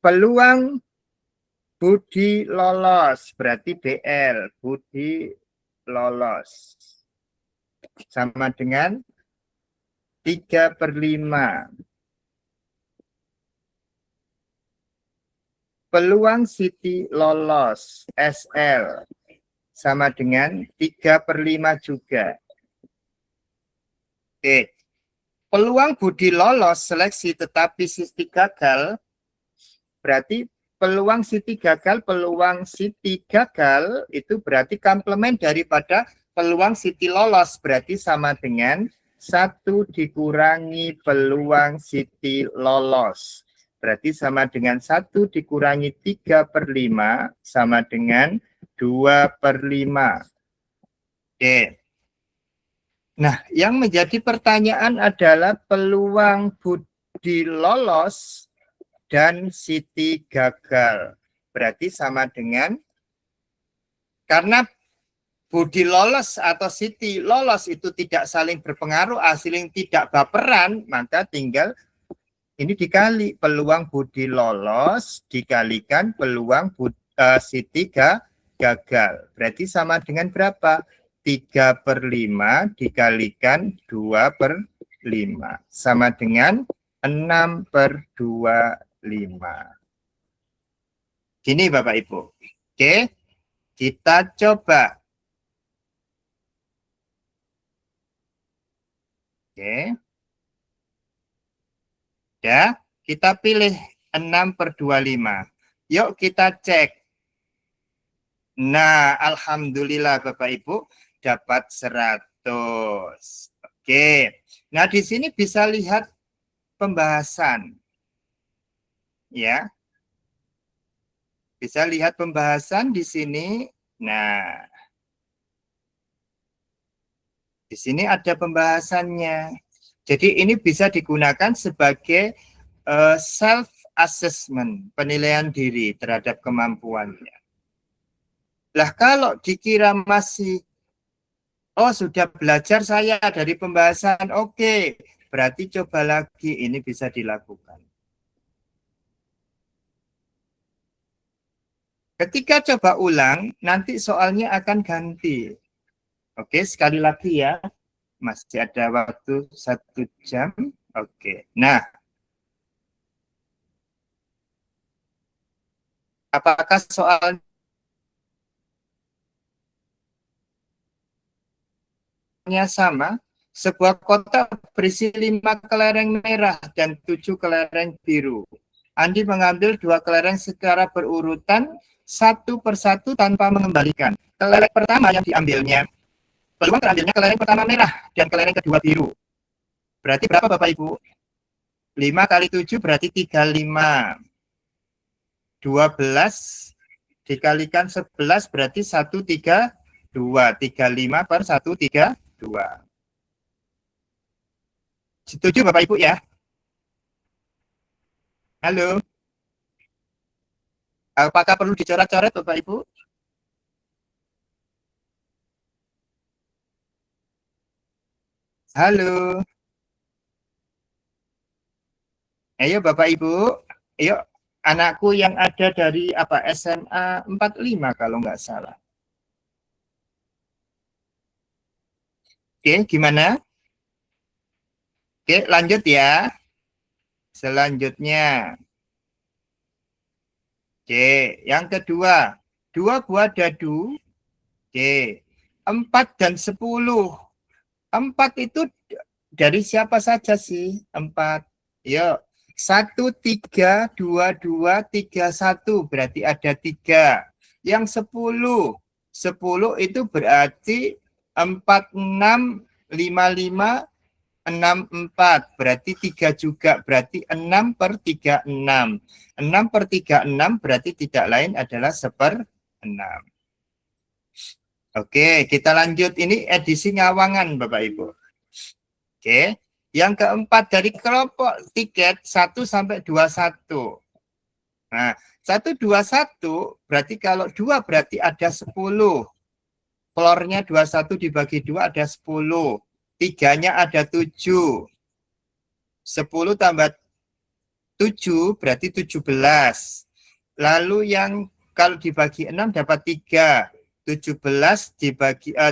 peluang Budi lolos berarti BL, Budi lolos sama dengan 3/5. Peluang Siti lolos SL sama dengan 3/5 juga. Oke. Peluang Budi lolos seleksi tetapi Siti gagal, berarti peluang Siti gagal, itu berarti komplement daripada peluang Siti lolos, berarti sama dengan 1 dikurangi peluang Siti lolos. Berarti sama dengan 1 dikurangi 3/5 sama dengan 2/5. Oke. Nah, yang menjadi pertanyaan adalah peluang Budi lolos dan Siti gagal. Berarti sama dengan, karena Budi lolos atau Siti lolos itu tidak saling berpengaruh, saling tidak baperan, maka tinggal ini dikali peluang Budi lolos dikalikan peluang Siti gagal. Berarti sama dengan berapa? 3/5 dikalikan 2/5. Sama dengan 6/25. Gini Bapak Ibu. Oke, kita coba. Oke. Ya, kita pilih 6/25. Yuk kita cek. Nah, alhamdulillah Bapak Ibu dapat 100. Oke. Nah, di sini bisa lihat pembahasan. Ya. Bisa lihat pembahasan di sini. Nah, di sini ada pembahasannya. Jadi ini bisa digunakan sebagai self assessment, penilaian diri terhadap kemampuannya. Lah kalau dikira masih sudah belajar saya dari pembahasan, oke, berarti coba lagi, ini bisa dilakukan. Ketika coba ulang, nanti soalnya akan ganti. Oke, sekali lagi ya, masih ada waktu 1 jam. Oke, nah, apakah soalnya sama? Sebuah kotak berisi 5 kelereng merah dan 7 kelereng biru. Andi mengambil 2 kelereng secara berurutan, satu persatu tanpa mengembalikan. Kelereng pertama yang diambilnya, peluang terambilnya kelereng pertama merah dan kelereng kedua biru. Berarti berapa Bapak Ibu? 5 kali 7 berarti 35. 12 dikalikan 11 berarti 132. 35/132. Setuju Bapak Ibu ya? Halo. Apakah perlu dicoret-coret Bapak Ibu? Halo. Ayo Bapak Ibu. Ayo anakku yang ada dari SMA 45 kalau nggak salah. Oke, gimana? Oke, lanjut ya. Selanjutnya. Oke, yang kedua. 2 buah dadu. Oke, 4 dan 10. 4 itu dari siapa saja sih? 4. Yuk. 1, 3, 2, 2, 3, 1. Berarti ada 3. Yang 10. 10 itu berarti 4, 6, 5, 5, 6, 4. Berarti 3 juga. Berarti 6/36. 6/36 berarti tidak lain adalah 1/6. Oke, kita lanjut. Ini edisi Ngawangan, Bapak Ibu. Oke, yang keempat dari kelompok tiket 1 sampai 21. Nah, 1, 2, 1 berarti kalau 2 berarti ada 10. Floornya 21 dibagi 2 ada 10. Tiganya ada 7. 10 tambah 7 berarti 17. Lalu yang kalau dibagi 6 dapat 3. 17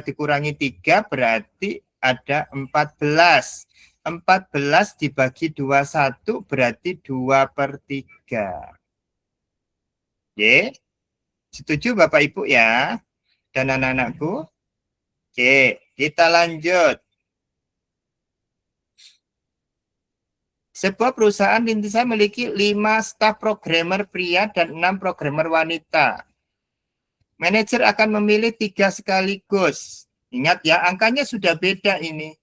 dikurangi 3 berarti ada 14. 14 dibagi 21 berarti 2/3. Oke, setuju Bapak Ibu ya dan anak-anakku? Oke, kita lanjut. Sebuah perusahaan rintisan memiliki 5 staf programmer pria dan 6 programmer wanita. Manajer akan memilih 3 sekaligus. Ingat ya, angkanya sudah beda ini.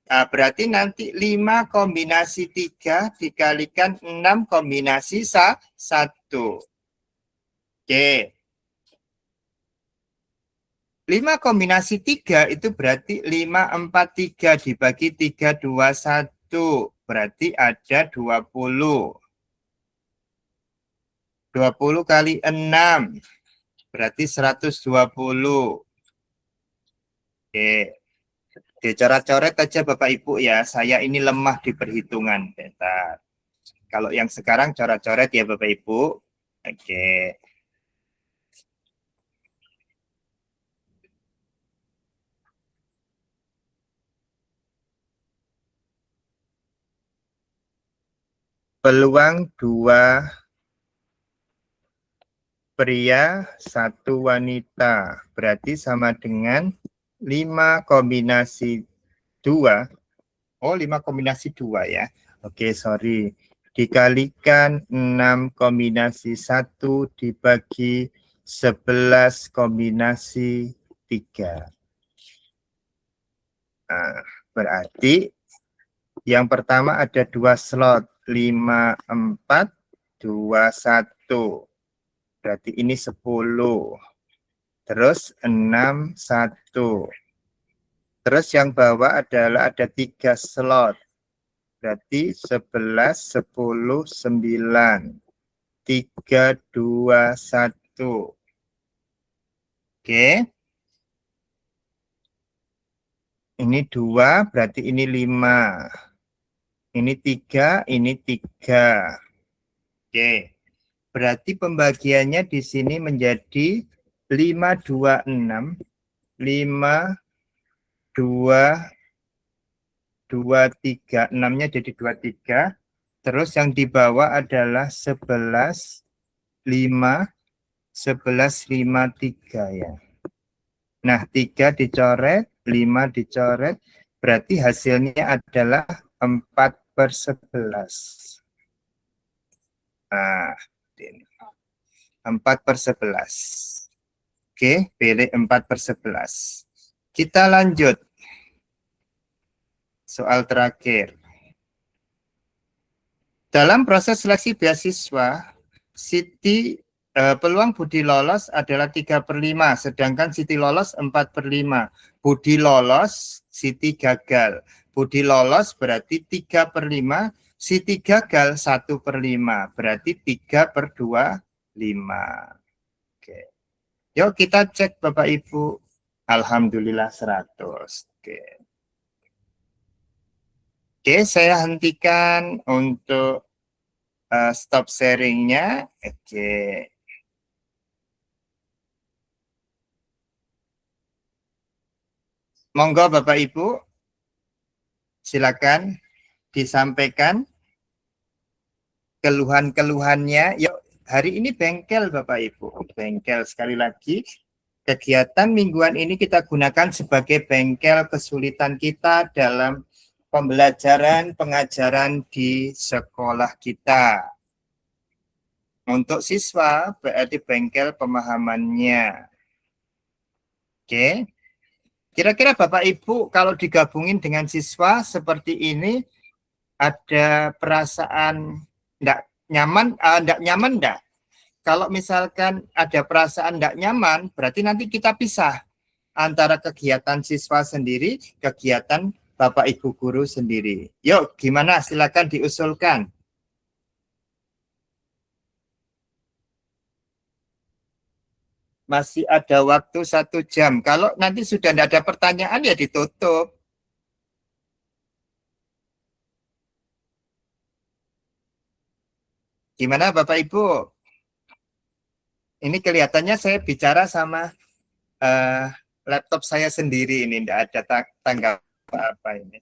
Nah, berarti nanti 5 kombinasi 3 dikalikan 6 kombinasi 1. Oke. 5 kombinasi 3 itu berarti 5, 4, 3 dibagi 3, 2, 1. Berarti ada 20. 20 kali 6. Berarti 120. Oke. Dicoret-coret aja Bapak Ibu ya. Saya ini lemah di perhitungan. Bentar. Kalau yang sekarang coret-coret ya Bapak Ibu. Oke. Peluang 2 pria, 1 wanita. Berarti sama dengan 5 kombinasi 2. Oh, 5 kombinasi 2 ya. Oke, sorry. Dikalikan 6 kombinasi 1 dibagi 11 kombinasi 3. Nah, berarti yang pertama ada 2 slot. 5, 4, 2, 1. Berarti ini 10. Terus 6, 1. Terus yang bawah adalah ada 3 slot. Berarti 11, 10, 9. 3, 2, 1. Oke. Ini 2, berarti ini 5. Ini 3, ini 3. Oke. Berarti pembagiannya di sini menjadi 5, 2, 6. 5, 2, 3. 6-nya jadi 23. Terus yang di bawah adalah 11, 5, 11, 5, 3 ya. Nah, 3 dicoret, 5 dicoret, berarti hasilnya adalah 4/11. Nah, ini 4/11. Oke, pilih 4/11. Kita lanjut. Soal terakhir. Dalam proses seleksi beasiswa, Siti peluang Budi lolos adalah 3/5, sedangkan Siti lolos 4/5. Budi lolos, Siti gagal. Budi lolos berarti 3/5, Siti gagal 1/5, berarti 3/25. Oke. Yuk kita cek Bapak Ibu. Alhamdulillah 100. Oke. Oke, saya hentikan untuk stop sharingnya. Oke. Monggo Bapak Ibu, silakan disampaikan keluhan-keluhannya. Yuk, hari ini bengkel Bapak Ibu. Bengkel sekali lagi. Kegiatan mingguan ini kita gunakan sebagai bengkel kesulitan kita dalam pembelajaran pengajaran di sekolah kita. Untuk siswa berarti bengkel pemahamannya. Oke. Kira-kira Bapak Ibu kalau digabungin dengan siswa seperti ini ada perasaan enggak nyaman, enggak? Kalau misalkan ada perasaan enggak nyaman, berarti nanti kita pisah antara kegiatan siswa sendiri, kegiatan Bapak Ibu guru sendiri. Yuk, gimana? Silakan diusulkan. Masih ada waktu 1 jam. Kalau nanti sudah tidak ada pertanyaan ya ditutup. Gimana Bapak Ibu? Ini kelihatannya saya bicara sama laptop saya sendiri ini, tidak ada tanggapan apa ini.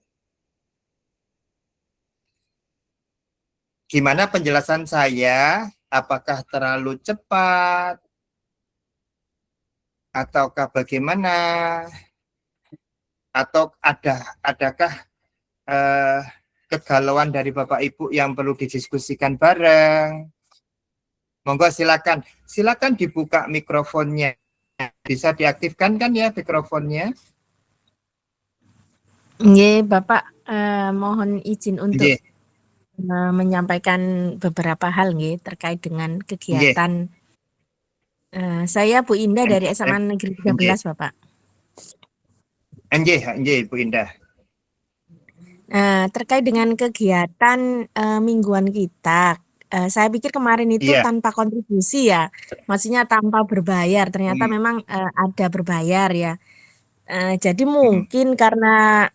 Gimana penjelasan saya? Apakah terlalu cepat? Ataukah bagaimana? Atau adakah kegalauan dari Bapak Ibu yang perlu didiskusikan bareng? Monggo silakan. Silakan dibuka mikrofonnya. Bisa diaktifkan kan ya mikrofonnya? Nggih, Bapak, mohon izin untuk Nggih. menyampaikan beberapa hal nggih terkait dengan Nggih. kegiatan. Saya Bu Indah dari SMA Negeri 13, Bapak. Nggih, Bu Indah. Terkait dengan kegiatan mingguan kita, saya pikir kemarin itu Iya. tanpa kontribusi ya, maksudnya tanpa berbayar. Ternyata memang ada berbayar ya. Jadi mungkin karena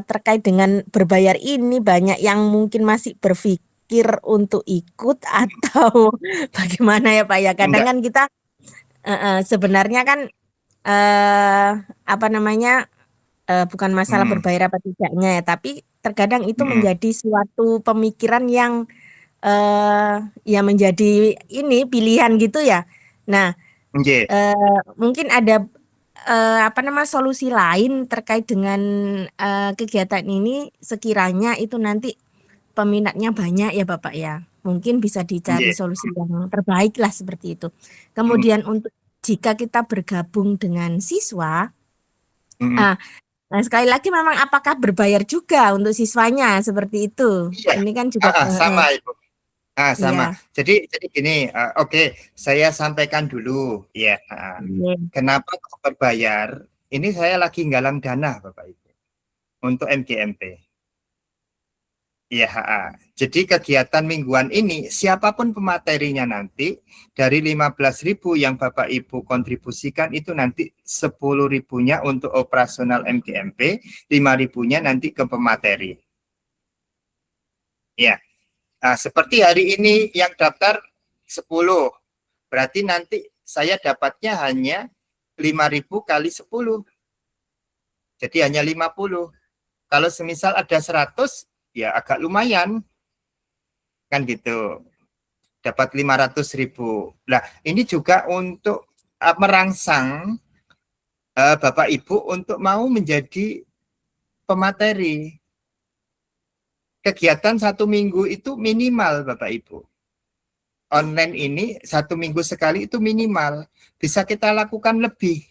terkait dengan berbayar ini banyak yang mungkin masih berpikir untuk ikut atau bagaimana ya Pak ya. Kadang kan kita sebenarnya kan apa namanya bukan masalah berbayar apa tidaknya ya, tapi terkadang itu menjadi suatu pemikiran yang ya menjadi ini pilihan gitu ya. Nah, Nggih. mungkin ada solusi lain terkait dengan kegiatan ini sekiranya itu nanti peminatnya banyak ya Bapak ya. Mungkin bisa dicari Nggih. solusi yang terbaik lah seperti itu. Mhm, Kemudian untuk jika kita bergabung dengan siswa, mhm. ah, nah sekali lagi memang apakah berbayar juga untuk siswanya seperti itu? Iya, Ini kan juga sama Ibu. Sama. iya. Jadi gini, oke, saya sampaikan dulu ya. Iya. Kenapa kok berbayar? Ini saya lagi nggalang dana Bapak Ibu untuk MGMP. Iya, jadi kegiatan mingguan ini siapapun pematerinya nanti dari 15.000 yang Bapak Ibu kontribusikan itu nanti 10.000-nya untuk operasional MGMP, 5.000-nya nanti ke pemateri. Ya. Nah, seperti hari ini yang daftar 10, berarti nanti saya dapatnya hanya 5.000 kali 10, jadi hanya 50. Kalau semisal ada 100, ya agak lumayan, kan gitu, dapat 500.000. Nah, ini juga untuk merangsang Bapak Ibu untuk mau menjadi pemateri. Kegiatan 1 minggu itu minimal Bapak Ibu. Online ini 1 minggu sekali itu minimal. Bisa kita lakukan lebih.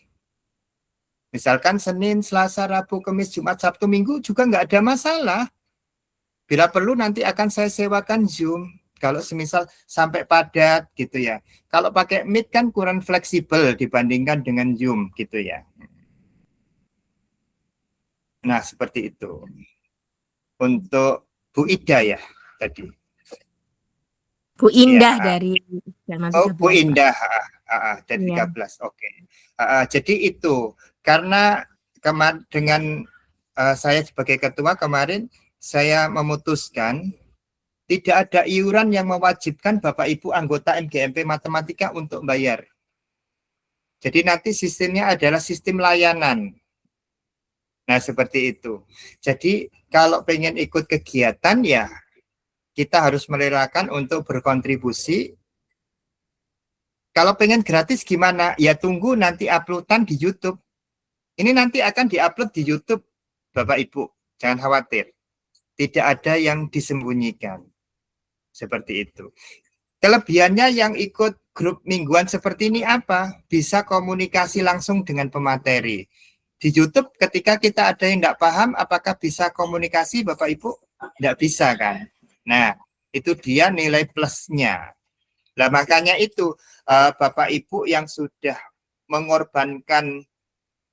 Misalkan Senin, Selasa, Rabu, Kamis, Jumat, Sabtu, Minggu juga nggak ada masalah. Bila perlu nanti akan saya sewakan Zoom. Kalau semisal sampai padat gitu ya. Kalau pakai Meet kan kurang fleksibel dibandingkan dengan Zoom gitu ya. Nah, seperti itu. Untuk Bu Ida ya tadi. Bu Indah Ya. dari Jalma Oh, Bu 13 Pak. Indah. Dari Iya. 13. Oke. Jadi itu karena dengan saya sebagai ketua kemarin saya memutuskan tidak ada iuran yang mewajibkan Bapak Ibu anggota MGMP Matematika untuk bayar. Jadi nanti sistemnya adalah sistem layanan. Nah, seperti itu. Jadi kalau pengen ikut kegiatan ya kita harus merelakan untuk berkontribusi. Kalau pengen gratis gimana? Ya tunggu nanti uploadan di YouTube. Ini nanti akan diupload di YouTube, Bapak Ibu. Jangan khawatir. Tidak ada yang disembunyikan. Seperti itu. Kelebihannya yang ikut grup mingguan seperti ini apa? Bisa komunikasi langsung dengan pemateri. Di YouTube ketika kita ada yang tidak paham, apakah bisa komunikasi Bapak Ibu? Tidak bisa kan? Nah, itu dia nilai plusnya. Nah, makanya itu Bapak Ibu yang sudah mengorbankan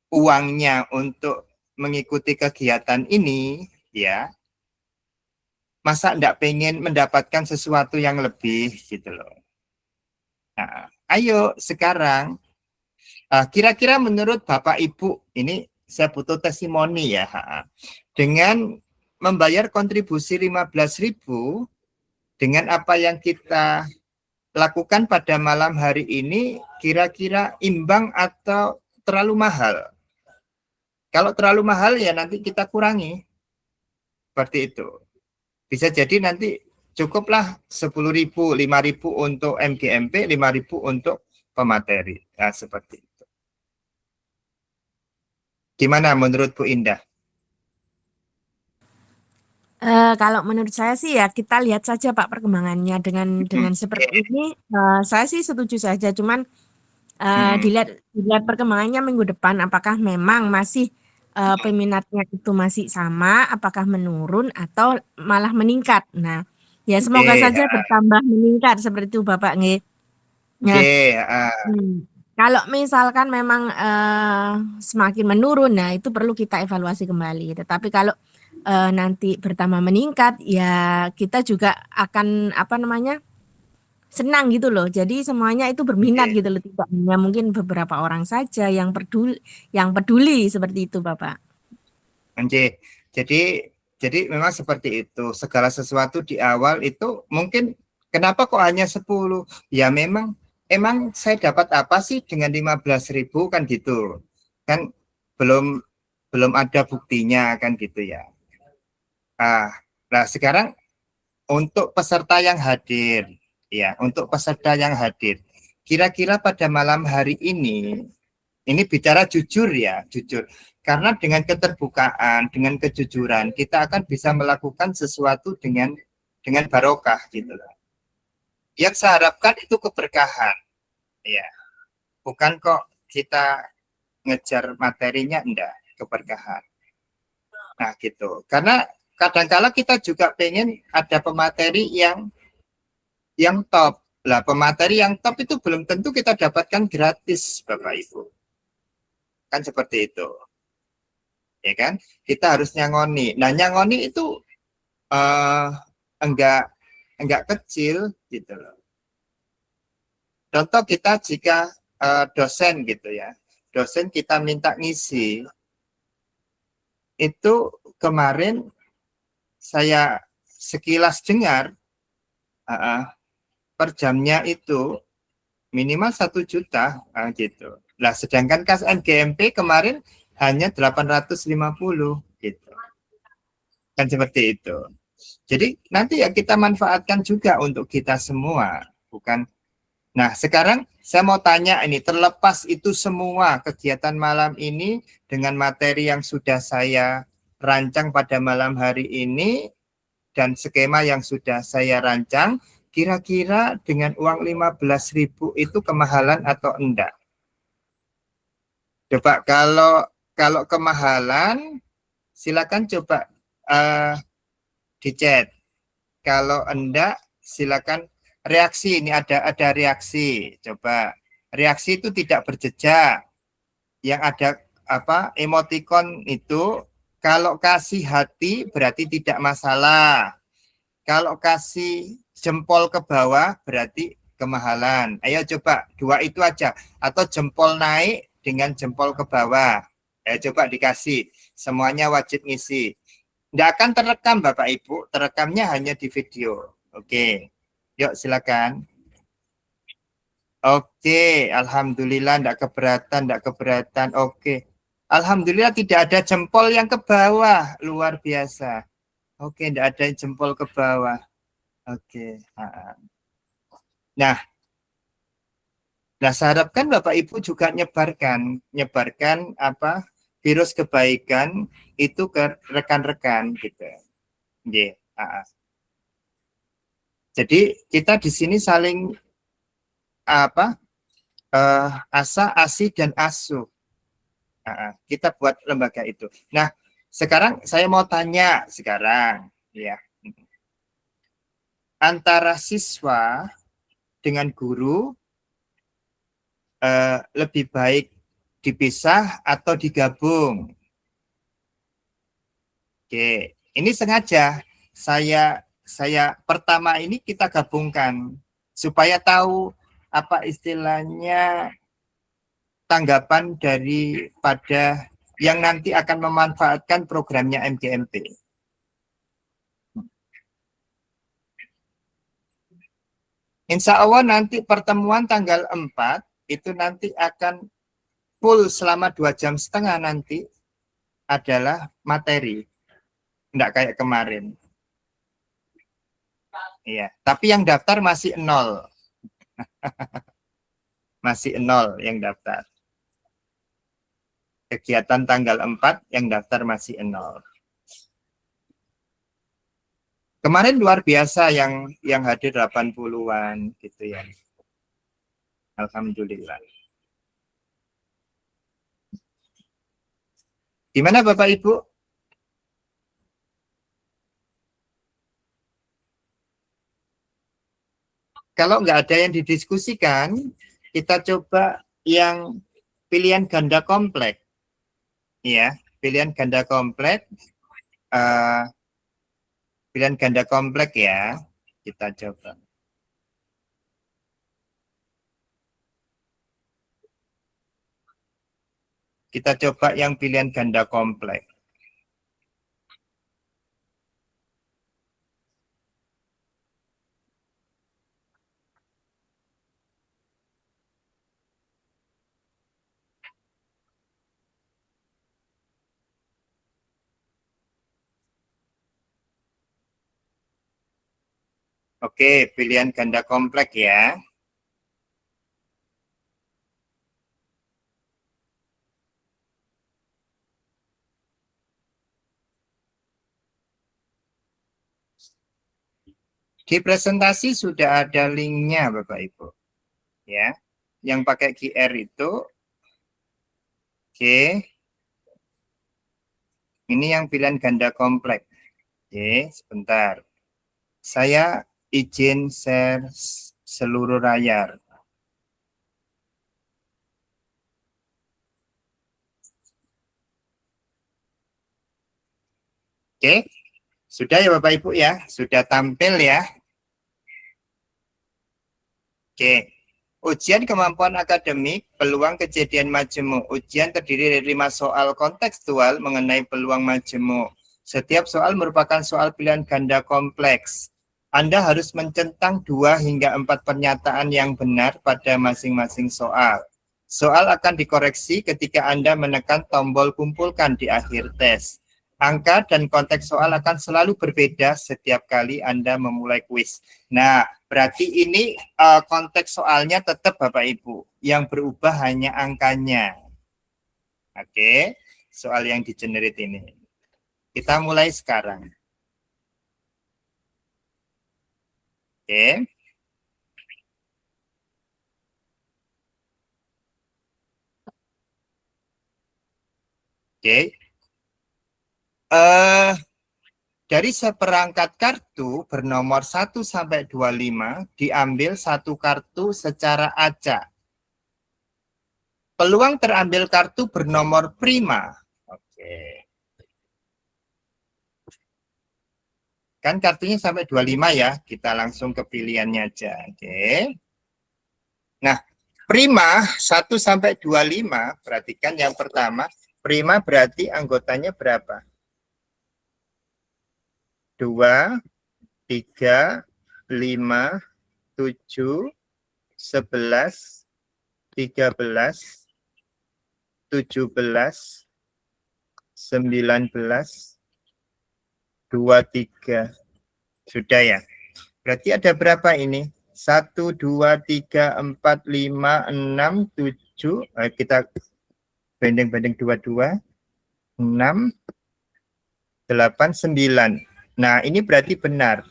uangnya untuk mengikuti kegiatan ini, ya, masa enggak pengen mendapatkan sesuatu yang lebih gitu loh. Nah, ayo sekarang kira-kira menurut Bapak Ibu ini saya butuh testimoni ya. Dengan membayar kontribusi 15.000 dengan apa yang kita lakukan pada malam hari ini kira-kira imbang atau terlalu mahal? Kalau terlalu mahal ya nanti kita kurangi. Seperti itu. Bisa jadi nanti cukuplah 10.000, 5.000 untuk MGMP, 5.000 untuk pemateri. Nah, seperti itu. Gimana menurut Bu Indah? Kalau menurut saya sih ya kita lihat saja Pak perkembangannya dengan seperti ini saya sih setuju saja cuman dilihat perkembangannya minggu depan apakah memang masih peminatnya itu masih sama apakah menurun atau malah meningkat. Nah, ya semoga Oke, saja bertambah meningkat seperti itu Bapak nggih. Nah, oke, kalau misalkan memang semakin menurun, nah itu perlu kita evaluasi kembali. Tetapi kalau nanti bertambah meningkat, ya kita juga akan senang gitu loh. Jadi semuanya itu berminat oke. gitu loh, tidak hanya mungkin beberapa orang saja yang peduli seperti itu, Bapak. Oke. Jadi memang seperti itu. Segala sesuatu di awal itu mungkin kenapa kok hanya 10? Ya emang saya dapat apa sih dengan 15.000 kan gitu. Kan belum belum ada buktinya kan gitu ya. Ah, nah sekarang untuk peserta yang hadir ya, untuk peserta yang hadir kira-kira pada malam hari ini bicara jujur ya, jujur. Karena dengan keterbukaan, dengan kejujuran, kita akan bisa melakukan sesuatu dengan barokah gitu loh. Yang saya harapkan itu keberkahan, ya. Bukan kok kita ngejar materinya, enggak, keberkahan. Nah gitu. Karena kadang-kala kita juga pengen ada pemateri yang top. Lah pemateri yang top itu belum tentu kita dapatkan gratis, Bapak Ibu. Kan seperti itu. Ya kan? Kita harus nyangoni. Nah, nyangoni itu eh enggak kecil gitu loh. Contoh kita jika dosen gitu ya. Dosen kita minta ngisi. Itu kemarin saya sekilas dengar per jamnya itu minimal 1 juta gitu. Lah sedangkan kas NGMP kemarin hanya 850 gitu. Kan seperti itu. Jadi nanti ya kita manfaatkan juga untuk kita semua, bukan. Nah, sekarang saya mau tanya ini, terlepas itu semua kegiatan malam ini dengan materi yang sudah saya rancang pada malam hari ini dan skema yang sudah saya rancang, kira-kira dengan uang 15.000 itu kemahalan atau enggak? Coba kalau kemahalan, silakan coba di chat. Kalau enggak, silakan reaksi. Ini ada reaksi. Coba reaksi itu tidak berjejak. Yang ada apa emoticon itu kalau kasih hati berarti tidak masalah. Kalau kasih jempol ke bawah berarti kemahalan. Ayo coba 2 itu aja. Atau jempol naik dengan jempol ke bawah. Ayo coba dikasih. Semuanya wajib ngisi. Tidak akan terekam Bapak Ibu. Terekamnya hanya di video. Oke. Yuk silakan. Oke. Alhamdulillah tidak keberatan. Oke. Alhamdulillah tidak ada jempol yang ke bawah. Luar biasa. Oke, tidak ada jempol ke bawah. Oke. Nah, saya harapkan Bapak Ibu juga nyebarkan apa virus kebaikan itu ke rekan-rekan gitu. Yeah. Jadi kita di sini saling apa asa, asi dan asuh. Kita buat lembaga itu. Nah, sekarang saya mau tanya sekarang ya. Antara siswa dengan guru lebih baik dipisah atau digabung? Oke, ini sengaja saya pertama ini kita gabungkan supaya tahu apa istilahnya tanggapan daripada yang nanti akan memanfaatkan programnya MGMP. Insya Allah nanti pertemuan tanggal 4 itu nanti akan full selama 2,5 jam nanti adalah materi. Enggak kayak kemarin. Iya, tapi yang daftar masih 0. Masih 0 yang daftar. Kegiatan tanggal 4 yang daftar masih 0. Kemarin luar biasa yang hadir 80-an gitu ya. Alhamdulillah. Gimana Bapak Ibu? Kalau nggak ada yang didiskusikan, kita coba yang pilihan ganda kompleks. Ya, pilihan ganda kompleks. Pilihan ganda kompleks ya. Kita coba. Kita coba yang pilihan ganda kompleks. Oke, pilihan ganda kompleks ya. Di presentasi sudah ada linknya Bapak Ibu. Ya, yang pakai QR itu, oke. Ini yang pilihan ganda kompleks. Oke, sebentar. Saya izin share seluruh layar. Oke, sudah ya Bapak Ibu ya, sudah tampil ya. Oke, ujian kemampuan akademik, peluang kejadian majemuk. Ujian terdiri dari 5 soal kontekstual mengenai peluang majemuk. Setiap soal merupakan soal pilihan ganda kompleks. Anda harus mencentang 2 hingga 4 pernyataan yang benar pada masing-masing soal. Soal akan dikoreksi ketika Anda menekan tombol kumpulkan di akhir tes. Angka dan konteks soal akan selalu berbeda setiap kali Anda memulai kuis. Nah, berarti ini konteks soalnya tetap Bapak Ibu. Yang berubah hanya angkanya. Oke, soal yang di-generate ini. Kita mulai sekarang. Oke. Oke. Dari seperangkat kartu bernomor 1 sampai 25 diambil satu kartu secara acak. Peluang terambil kartu bernomor prima. Oke. Kan kartunya sampai 25 ya, kita langsung ke pilihannya aja. Oke. Nah, prima 1 sampai 25, perhatikan yang pertama, prima berarti anggotanya berapa? 2, 3, 5, 7, 11, 13, 17, 19, 23. Sudah ya? Berarti ada berapa ini? 1, 2, 3, 4, 5, 6, 7. Kita banding-banding 22. 6, 8, 9. Nah, ini berarti benar.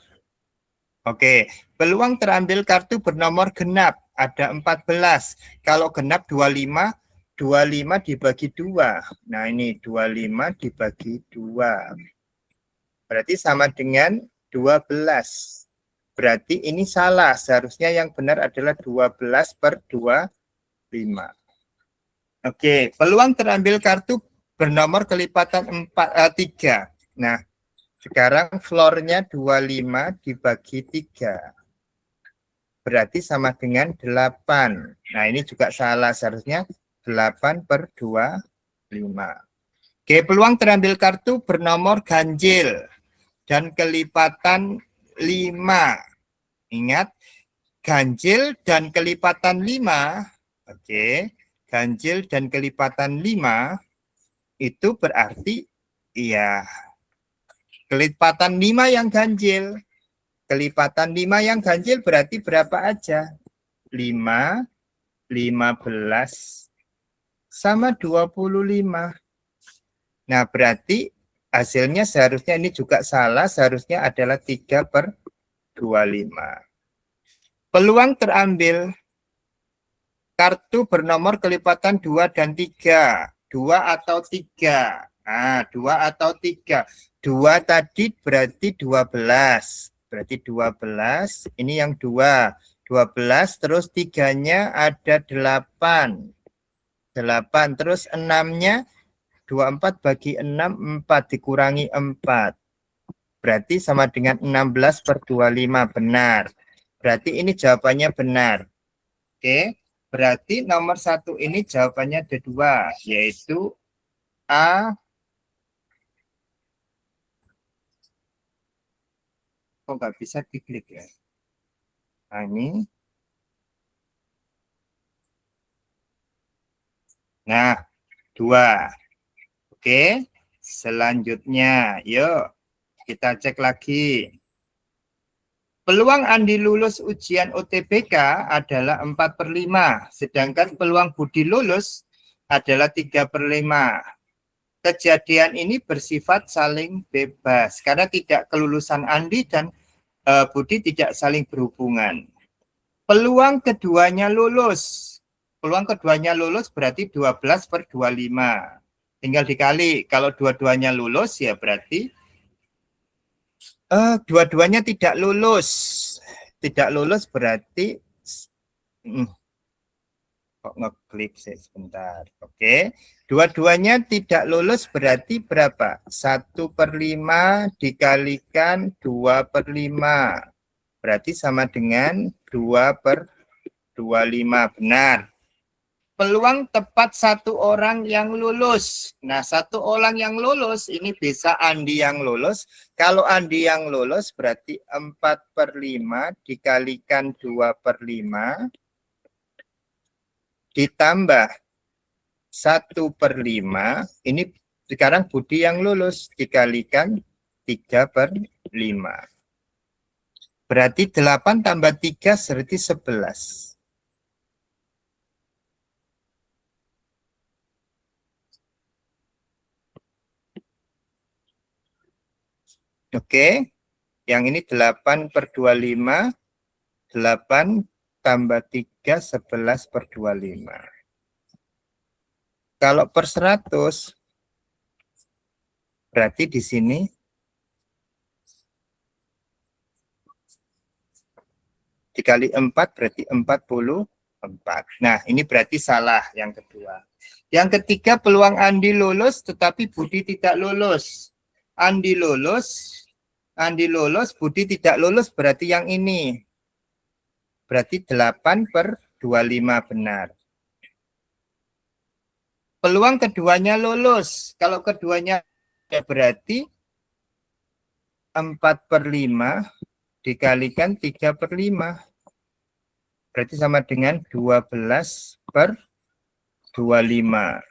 Oke, peluang terambil kartu bernomor genap ada 14. Kalau genap 25, 25 dibagi 2. Nah, ini 25 dibagi 2. Berarti sama dengan 12. Berarti ini salah. Seharusnya yang benar adalah 12 per 25. Oke, peluang terambil kartu bernomor kelipatan 3. Nah, sekarang floornya 25 dibagi 3. Berarti sama dengan 8. Nah, ini juga salah. Seharusnya 8 per 25. Oke, peluang terambil kartu bernomor ganjil dan kelipatan 5. Ingat, ganjil dan kelipatan 5. Oke, ganjil dan kelipatan 5 itu berarti iya. Kelipatan 5 yang ganjil. Kelipatan 5 yang ganjil berarti berapa aja? 5, 15, sama 25. Nah, berarti hasilnya seharusnya ini juga salah. Seharusnya adalah 3 per 25. Peluang terambil kartu bernomor kelipatan 2 dan 3. 2 atau 3. Nah, 2 atau 3. 2 tadi berarti 12. Berarti 12. Ini yang 2. 12 terus 3-nya ada 8. 8 terus 6-nya 24 bagi 6, 4 dikurangi 4. Berarti sama dengan 16 per 25. Benar. Berarti ini jawabannya benar. Oke. Berarti nomor 1 ini jawabannya ada 2. Yaitu A. Kok nggak bisa diklik ya? Nah, ini. Nah, 2. Oke. Selanjutnya, yuk kita cek lagi. Peluang Andi lulus ujian UTBK adalah 4 per 5. Sedangkan peluang Budi lulus adalah 3 per 5. Kejadian ini bersifat saling bebas. Karena tidak kelulusan Andi dan Budi tidak saling berhubungan. Peluang keduanya lulus. Peluang keduanya lulus berarti 12/25. Tinggal dikali. Kalau dua-duanya lulus ya berarti dua-duanya tidak lulus. Tidak lulus berarti kok ngeklik sih sebentar. Oke. Dua-duanya tidak lulus berarti berapa? 1/5 dikalikan 2/5. Berarti sama dengan 2/25. Benar. Peluang tepat satu orang yang lulus. Nah, satu orang yang lulus ini bisa Andi yang lulus. Kalau Andi yang lulus berarti 4/5 dikalikan 2/5 ditambah 1/5. Ini sekarang Budi yang lulus dikalikan 3/5. Berarti 8 tambah 3 berarti 11. Oke, yang ini 8/25, 8 tambah 3, 11/25. Kalau per 100, berarti di sini dikali 4 berarti 44. Nah, ini berarti salah yang kedua. Yang ketiga, peluang Andi lulus tetapi Budi tidak lulus. Andi lulus, Budi tidak lulus berarti yang ini. Berarti 8/25 benar. Peluang keduanya lulus. Kalau keduanya ya berarti 4/5 dikalikan 3/5. Berarti sama dengan 12/25.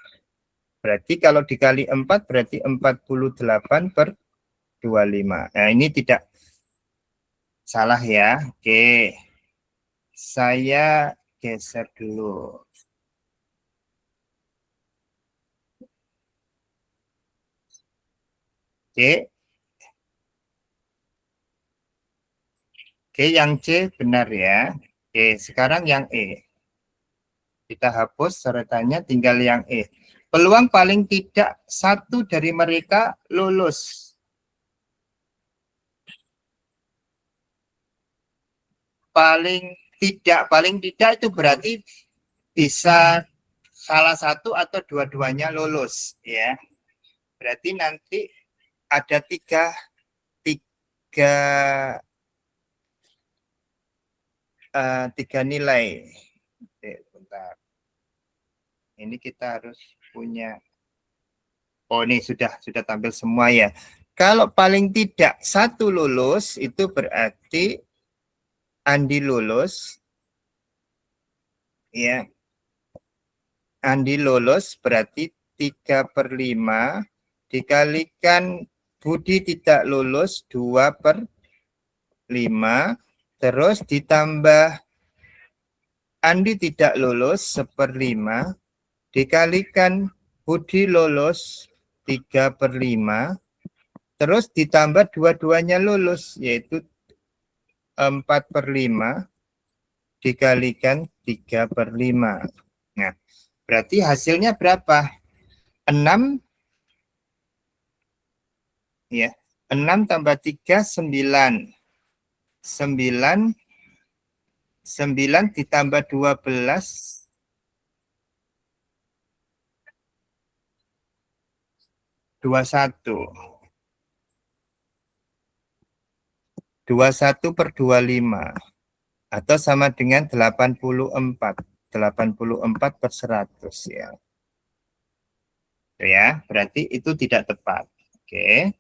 Berarti kalau dikali 4 berarti 48/25. Nah, ini tidak salah ya. Oke. Saya geser dulu. Oke. Oke, yang C benar ya. Oke, sekarang yang E. Kita hapus coretannya, tinggal yang E. Peluang paling tidak satu dari mereka lulus. Paling tidak itu berarti bisa salah satu atau dua-duanya lulus ya. Berarti nanti ada tiga nilai. Oke, bentar. Ini kita harus punya. Oh, ini sudah tampil semua ya. Kalau paling tidak satu lulus itu berarti Andi lulus. Ya. Andi lulus berarti 3/5 dikalikan Budi tidak lulus 2/5 terus ditambah Andi tidak lulus 1/5 dikalikan Budi lulus 3/5 terus ditambah dua-duanya lulus yaitu 4/5 dikalikan 3/5. Nah, berarti hasilnya berapa? 6 ya. 6 tambah 3 9. 9 ditambah 12 21. 21/25 atau sama dengan 84 per 100 ya. Ya, berarti itu tidak tepat. Oke.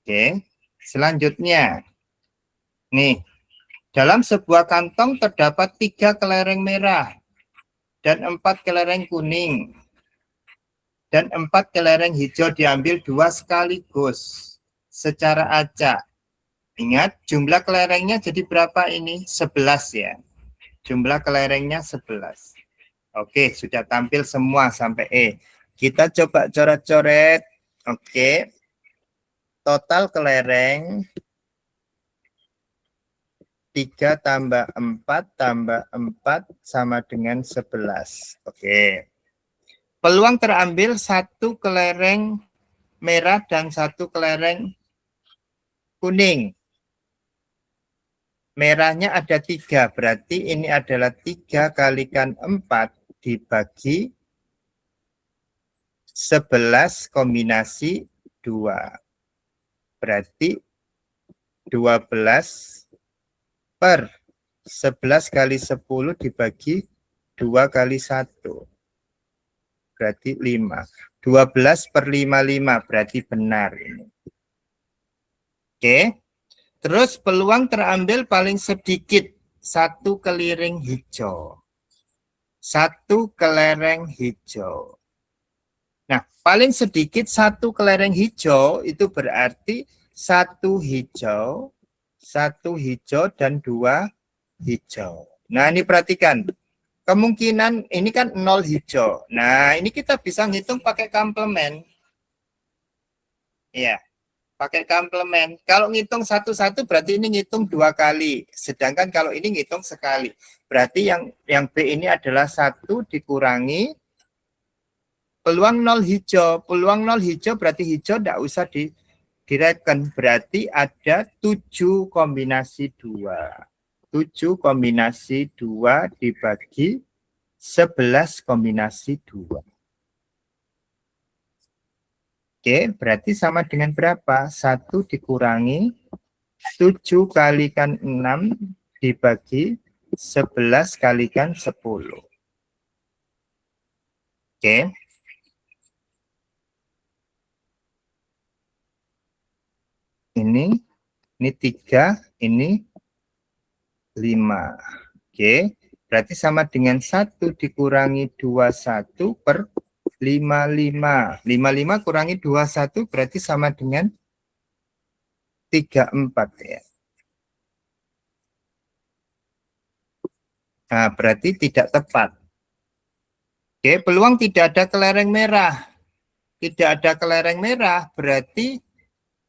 Oke. Selanjutnya. Nih, dalam sebuah kantong terdapat 3 kelereng merah dan 4 kelereng kuning. Dan 4 kelereng hijau diambil 2 sekaligus secara acak. Ingat, jumlah kelerengnya jadi berapa ini? 11 ya. Jumlah kelerengnya 11. Oke, sudah tampil semua sampai E. Kita coba coret-coret. Oke. Total kelereng 3 tambah 4 tambah 4 sama dengan 11. Oke. Peluang terambil 1 kelereng merah dan 1 kelereng kuning. Merahnya ada 3, berarti ini adalah 3 kalikan 4 dibagi 11 kombinasi 2. Berarti 12 per 11 kali 10 dibagi 2 kali 1. Berarti 5. 12 per 55 berarti benar ini. Oke. Terus peluang terambil paling sedikit 1 keliring hijau. 1 kelereng hijau. Nah, paling sedikit 1 kelereng hijau itu berarti 1 hijau, 1 hijau, dan 2 hijau. Nah, ini perhatikan. Kemungkinan ini kan 0 hijau. Nah, ini kita bisa ngitung pakai komplement. Ya, pakai komplement. Kalau ngitung satu-satu berarti ini ngitung 2 kali. Sedangkan kalau ini ngitung sekali. Berarti yang B ini adalah 1 dikurangi peluang 0 hijau. Peluang 0 hijau berarti hijau tidak usah direken. Berarti ada 7 kombinasi 2. 7 kombinasi 2 dibagi 11 kombinasi 2. Oke, berarti sama dengan berapa? 1 dikurangi 7 kalikan 6 dibagi 11 kalikan 10. Oke. Ini 3, ini 5. Oke, berarti sama dengan 1 dikurangi 21 per 55. 55 kurangi 21 berarti sama dengan 34 ya. Nah, berarti tidak tepat. Oke, peluang tidak ada kelereng merah. Tidak ada kelereng merah berarti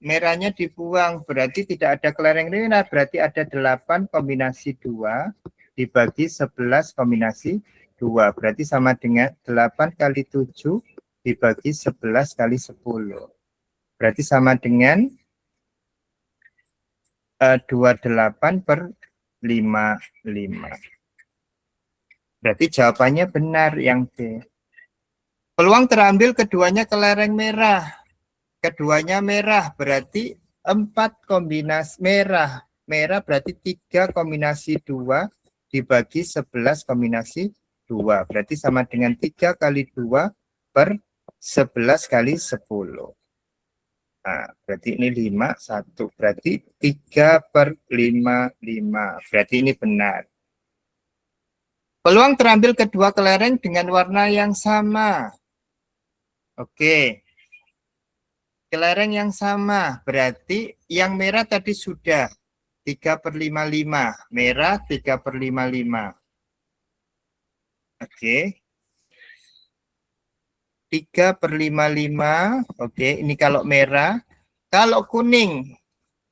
merahnya dibuang, berarti tidak ada kelereng merah, berarti ada 8 kombinasi 2 dibagi 11 kombinasi 2, berarti sama dengan 8 kali 7 dibagi 11 kali 10. Berarti sama dengan 28 per 55. Berarti jawabannya benar yang B. Peluang terambil keduanya kelereng merah. Keduanya merah berarti 4 kombinasi merah. Merah berarti 3 kombinasi 2 dibagi 11 kombinasi 2. Berarti sama dengan 3 kali 2 per 11 kali 10. Nah, berarti ini 5, 1. Berarti 3 per 5, 5. Berarti ini benar. Peluang terambil kedua kelereng dengan warna yang sama. Oke. Kelereng yang sama, berarti yang merah tadi sudah 3 per 55. Merah 3 per 55. Oke. 3 per 55. Oke, ini kalau merah. Kalau kuning,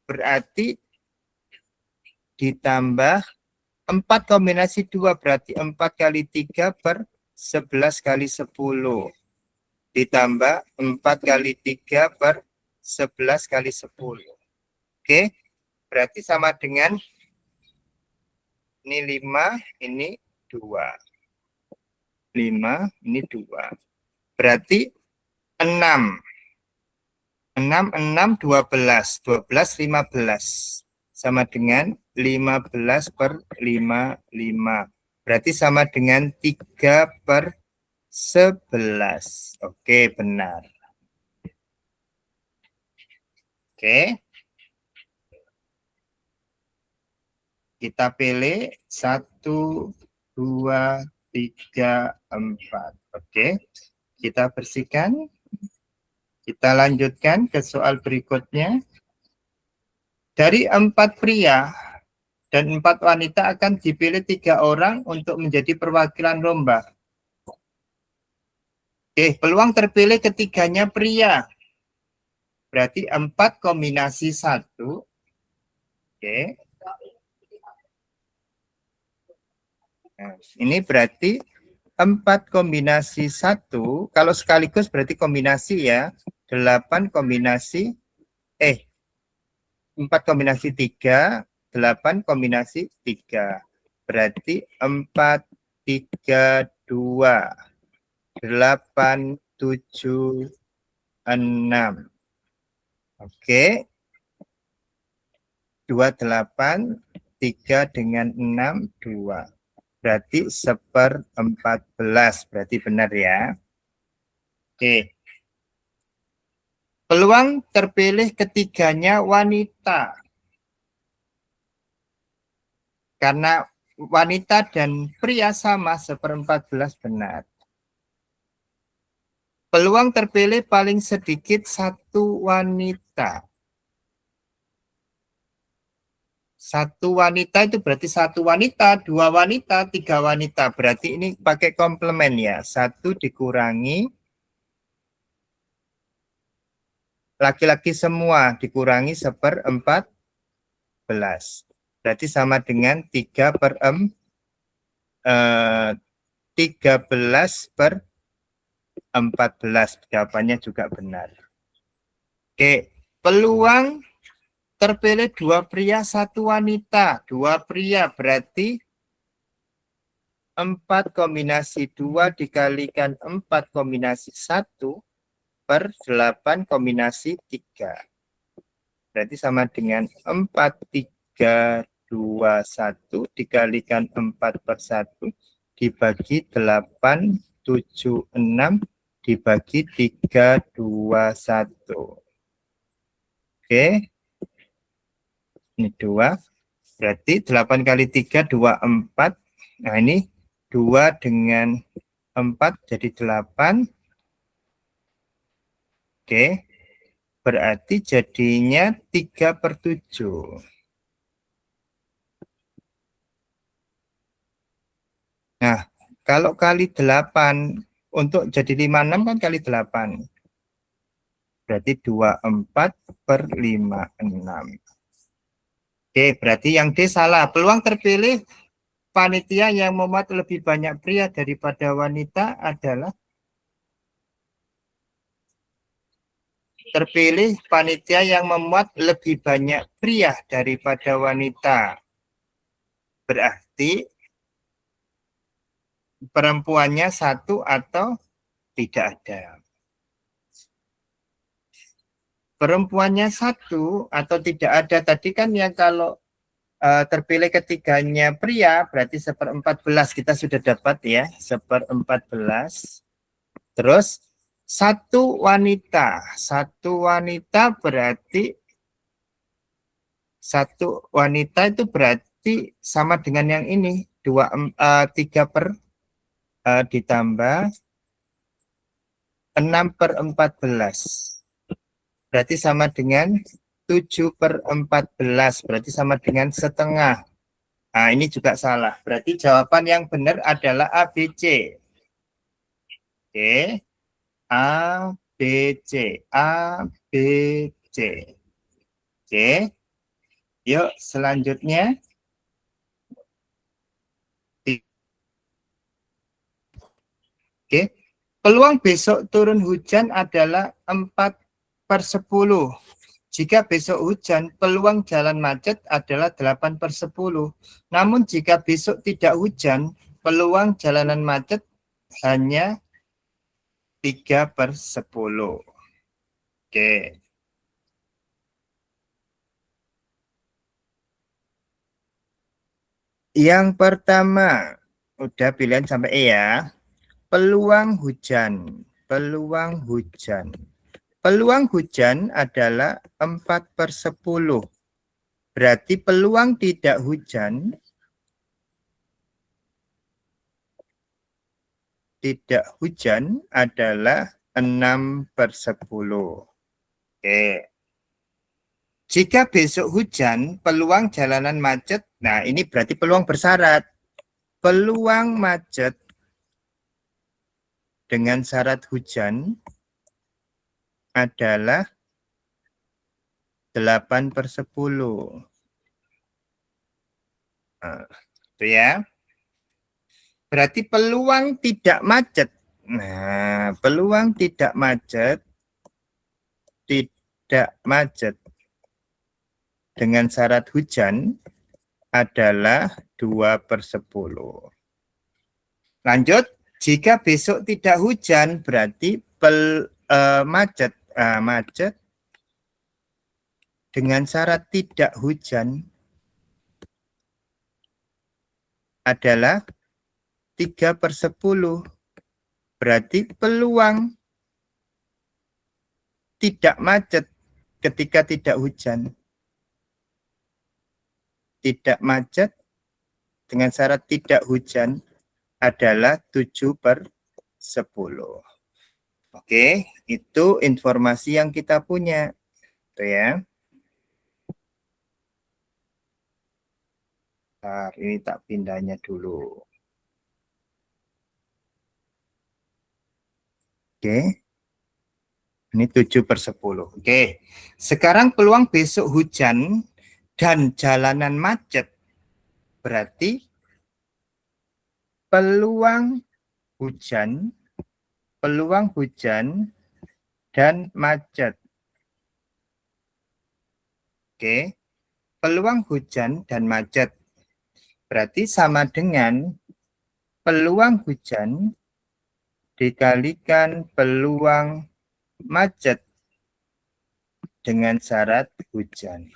berarti ditambah 4 kombinasi 2, berarti 4 kali 3 per 11 kali 10. Ditambah 4 kali 3 per 11 kali 10. Oke, berarti sama dengan ini 5, ini 2. 5, ini 2. Berarti 6. 6, 12. 12, 15. Sama dengan 15 per 5. Berarti sama dengan 3 per 11. Oke, benar. Oke. Kita pilih 1, 2, 3, 4. Oke. Kita bersihkan. Kita lanjutkan ke soal berikutnya. Dari 4 pria dan 4 wanita akan dipilih 3 orang untuk menjadi perwakilan lomba. Oke, Oke, peluang terpilih ketiganya pria. Berarti 4 kombinasi 1. Oke. Nah, ini berarti 4 kombinasi 1. Kalau sekaligus berarti kombinasi ya. 8 kombinasi 4 kombinasi 3, 8 kombinasi 3. Berarti 4, 3, 2, 8, 7, 6. Oke. 28, 3 dengan 6, 2. Berarti 1/14. Berarti benar ya. Oke. Peluang terpilih ketiganya wanita. Karena wanita dan pria sama 1/14 benar. Peluang terpilih paling sedikit 1 wanita. 1 wanita itu berarti 1 wanita, 2 wanita, 3 wanita. Berarti ini pakai komplement ya. 1 dikurangi laki-laki semua dikurangi 1/14. Berarti sama dengan 13/14. Jawabannya juga benar. Oke, peluang terpilih 2 pria 1 wanita. 2 pria berarti 4 kombinasi 2 dikalikan 4 kombinasi 1 per 8 kombinasi 3. Berarti sama dengan 4, 3, 2, 1 dikalikan 4 per 1 dibagi 8, 7, 6 dibagi 3, 2, 1. Oke. Ini 2. Berarti 8 kali 3, 24. Nah ini 2 dengan 4 jadi 8. Oke. Berarti jadinya 3/7. Nah, kalau kali 8 untuk jadi 56 kan kali 8. Berarti 24/56. Oke, berarti yang D salah. Peluang terpilih panitia yang memuat lebih banyak pria daripada wanita adalah terpilih panitia yang memuat lebih banyak pria daripada wanita. Berarti perempuannya 1 atau tidak ada. Perempuannya 1 atau tidak ada. Tadi kan yang kalau terpilih ketiganya pria berarti 1/14 kita sudah dapat ya. 1/14. Terus 1 wanita. 1 wanita berarti 1 wanita itu berarti sama dengan yang ini. 3 per ditambah 6/14. Berarti sama dengan 7/14. Berarti sama dengan setengah. Nah, ini juga salah. Berarti jawaban yang benar adalah A, B, C. Oke. A, B, C. A, B, C. Oke. Yuk, selanjutnya. Oke. Peluang besok turun hujan adalah 4/10. Jika besok hujan, peluang jalan macet adalah 8/10. Namun jika besok tidak hujan, peluang jalanan macet hanya 3/10. Oke. Yang pertama, udah pilihan sampai E ya. Peluang hujan. Peluang hujan. Peluang hujan adalah 4/10. Berarti peluang tidak hujan adalah 6/10. Oke. Jika besok hujan, peluang jalanan macet. Nah, ini berarti peluang bersyarat. Peluang macet dengan syarat hujan adalah 8/10. Nah, itu ya. Berarti peluang tidak macet. Nah, peluang tidak macet dengan syarat hujan adalah 2/10. Lanjut, jika besok tidak hujan berarti macet dengan syarat tidak hujan adalah 3/10. Berarti peluang tidak macet ketika tidak hujan. Tidak macet dengan syarat tidak hujan adalah 7/10. Oke, itu informasi yang kita punya. Itu ya. Bentar, ini tak pindahnya dulu. Oke. Ini 7/10. Oke. Sekarang peluang besok hujan dan jalanan macet. Berarti peluang hujan dan macet. Oke. Peluang hujan dan macet. Berarti sama dengan peluang hujan dikalikan peluang macet dengan syarat hujan.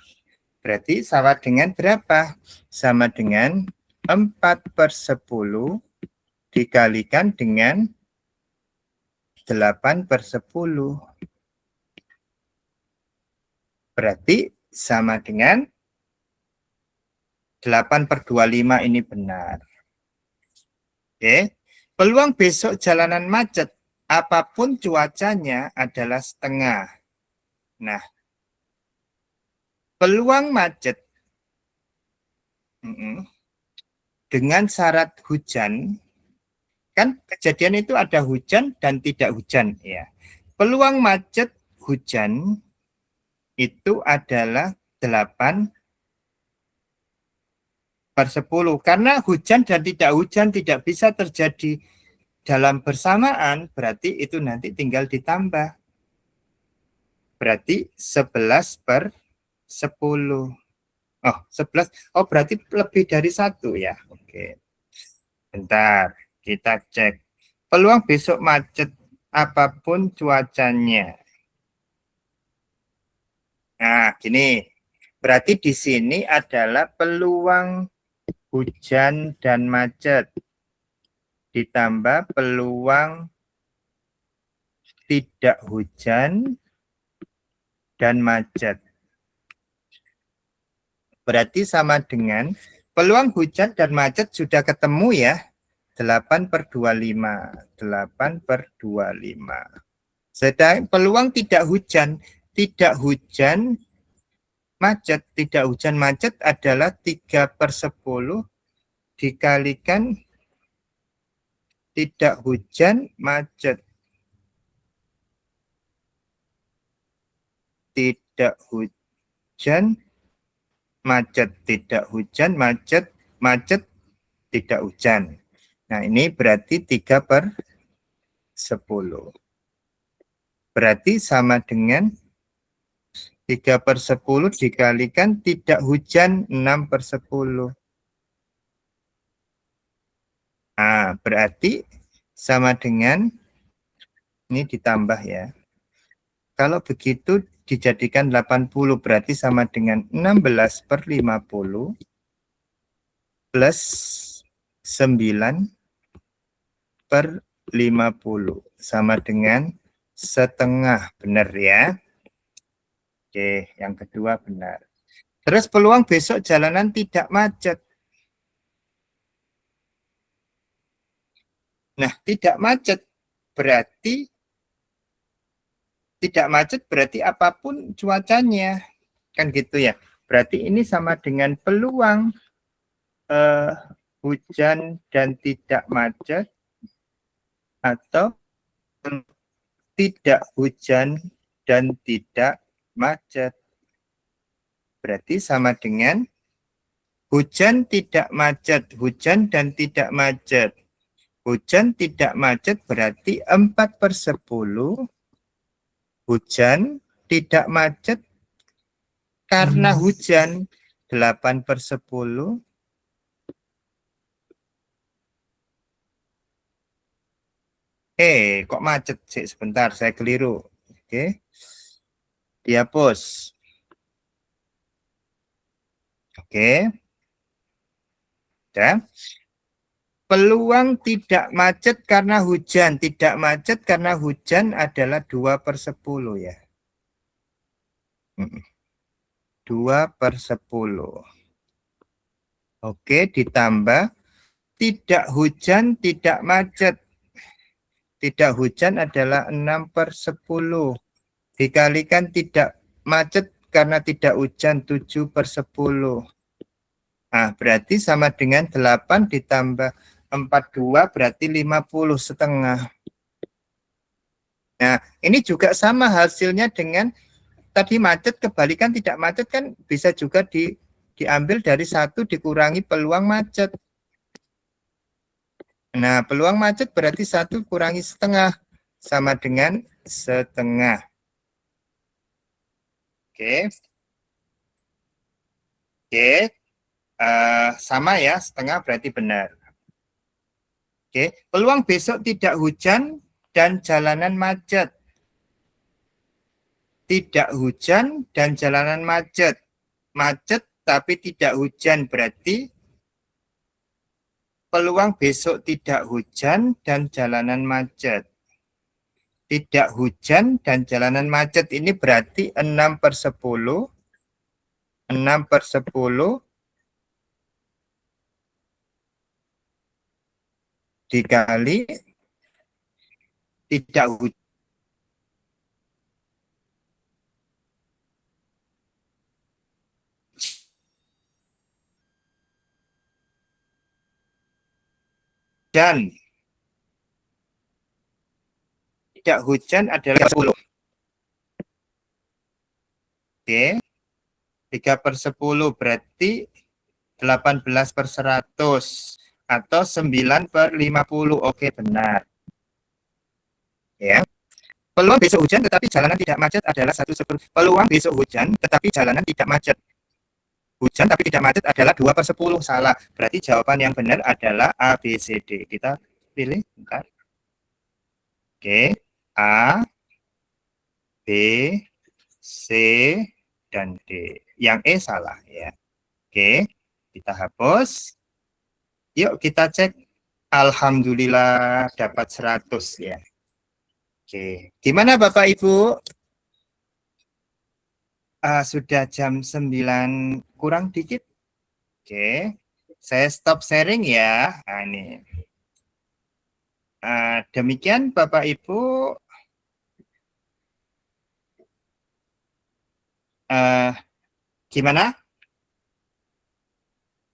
Berarti sama dengan berapa? Sama dengan 4/10 dikalikan dengan 8/10. Berarti sama dengan 8/25 ini benar. Oke. Peluang besok jalanan macet apapun cuacanya adalah setengah. Nah, peluang macet dengan syarat hujan, kan kejadian itu ada hujan dan tidak hujan ya. Peluang macet hujan itu adalah 8/10. Karena hujan dan tidak hujan tidak bisa terjadi dalam bersamaan, berarti itu nanti tinggal ditambah. Berarti 11/10. Oh, 11. Oh, berarti lebih dari 1 ya. Oke. Bentar, kita cek. Peluang besok macet apapun cuacanya. Nah, gini. Berarti di sini adalah peluang hujan dan macet ditambah peluang tidak hujan dan macet. Berarti sama dengan peluang hujan dan macet sudah ketemu ya. 8/25. 8/25. Sedang peluang tidak hujan macet, tidak hujan macet adalah 3/10 dikalikan tidak hujan macet. Tidak hujan macet, tidak hujan macet, macet tidak hujan. Nah, ini berarti 3/10. Berarti sama dengan 3/10 dikalikan tidak hujan 6/10. Nah, berarti sama dengan, ini ditambah ya. Kalau begitu dijadikan 80 berarti sama dengan 16/50 plus 9/50 sama dengan setengah. Benar ya? Oke, yang kedua benar. Terus peluang besok jalanan tidak macet. Nah, tidak macet berarti apapun cuacanya. Kan gitu ya. Berarti ini sama dengan peluang hujan dan tidak macet atau tidak hujan dan tidak macet. Berarti sama dengan hujan tidak macet, hujan dan tidak macet. Hujan tidak macet berarti 4/10. Hujan tidak macet karena hujan 8/10. Kok macet sih? Sebentar, saya keliru. Oke. Dihapus. Oke. Dan peluang tidak macet karena hujan. Tidak macet karena hujan adalah 2/10 ya. 2/10. Oke, ditambah tidak hujan, tidak macet. Tidak hujan adalah 6/10. Dikalikan tidak macet karena tidak hujan 7/10. Nah, berarti sama dengan 8 ditambah 42 berarti 50,5. Nah, ini juga sama hasilnya dengan tadi macet, kebalikan tidak macet kan bisa juga diambil dari 1 dikurangi peluang macet. Nah, peluang macet berarti 1 kurangi setengah sama dengan setengah. Oke. Oke. Sama ya, setengah berarti benar. Oke, peluang besok tidak hujan dan jalanan macet. Tidak hujan dan jalanan macet. Macet tapi tidak hujan berarti peluang besok tidak hujan dan jalanan macet. Tidak hujan dan jalanan macet ini berarti 6/10. 6/10 dikali tidak hujan. Dan tidak hujan adalah 10. Oke. 3/10 berarti 18/100 atau 9/50. Oke, benar. Ya. Peluang besok hujan tetapi jalanan tidak macet adalah 1/10. Peluang besok hujan tetapi jalanan tidak macet. Hujan tapi tidak macet adalah 2/10. Salah. Berarti jawaban yang benar adalah A, B, C, D. Kita pilih. Bentar. Oke. A, B, C, dan D. Yang E salah ya. Oke. Kita hapus. Yuk kita cek. Alhamdulillah dapat 100 ya. Oke. Gimana Bapak Ibu? Sudah jam 9 kurang dikit. Oke. Saya stop sharing ya. Nah, ini. Demikian Bapak Ibu. Gimana?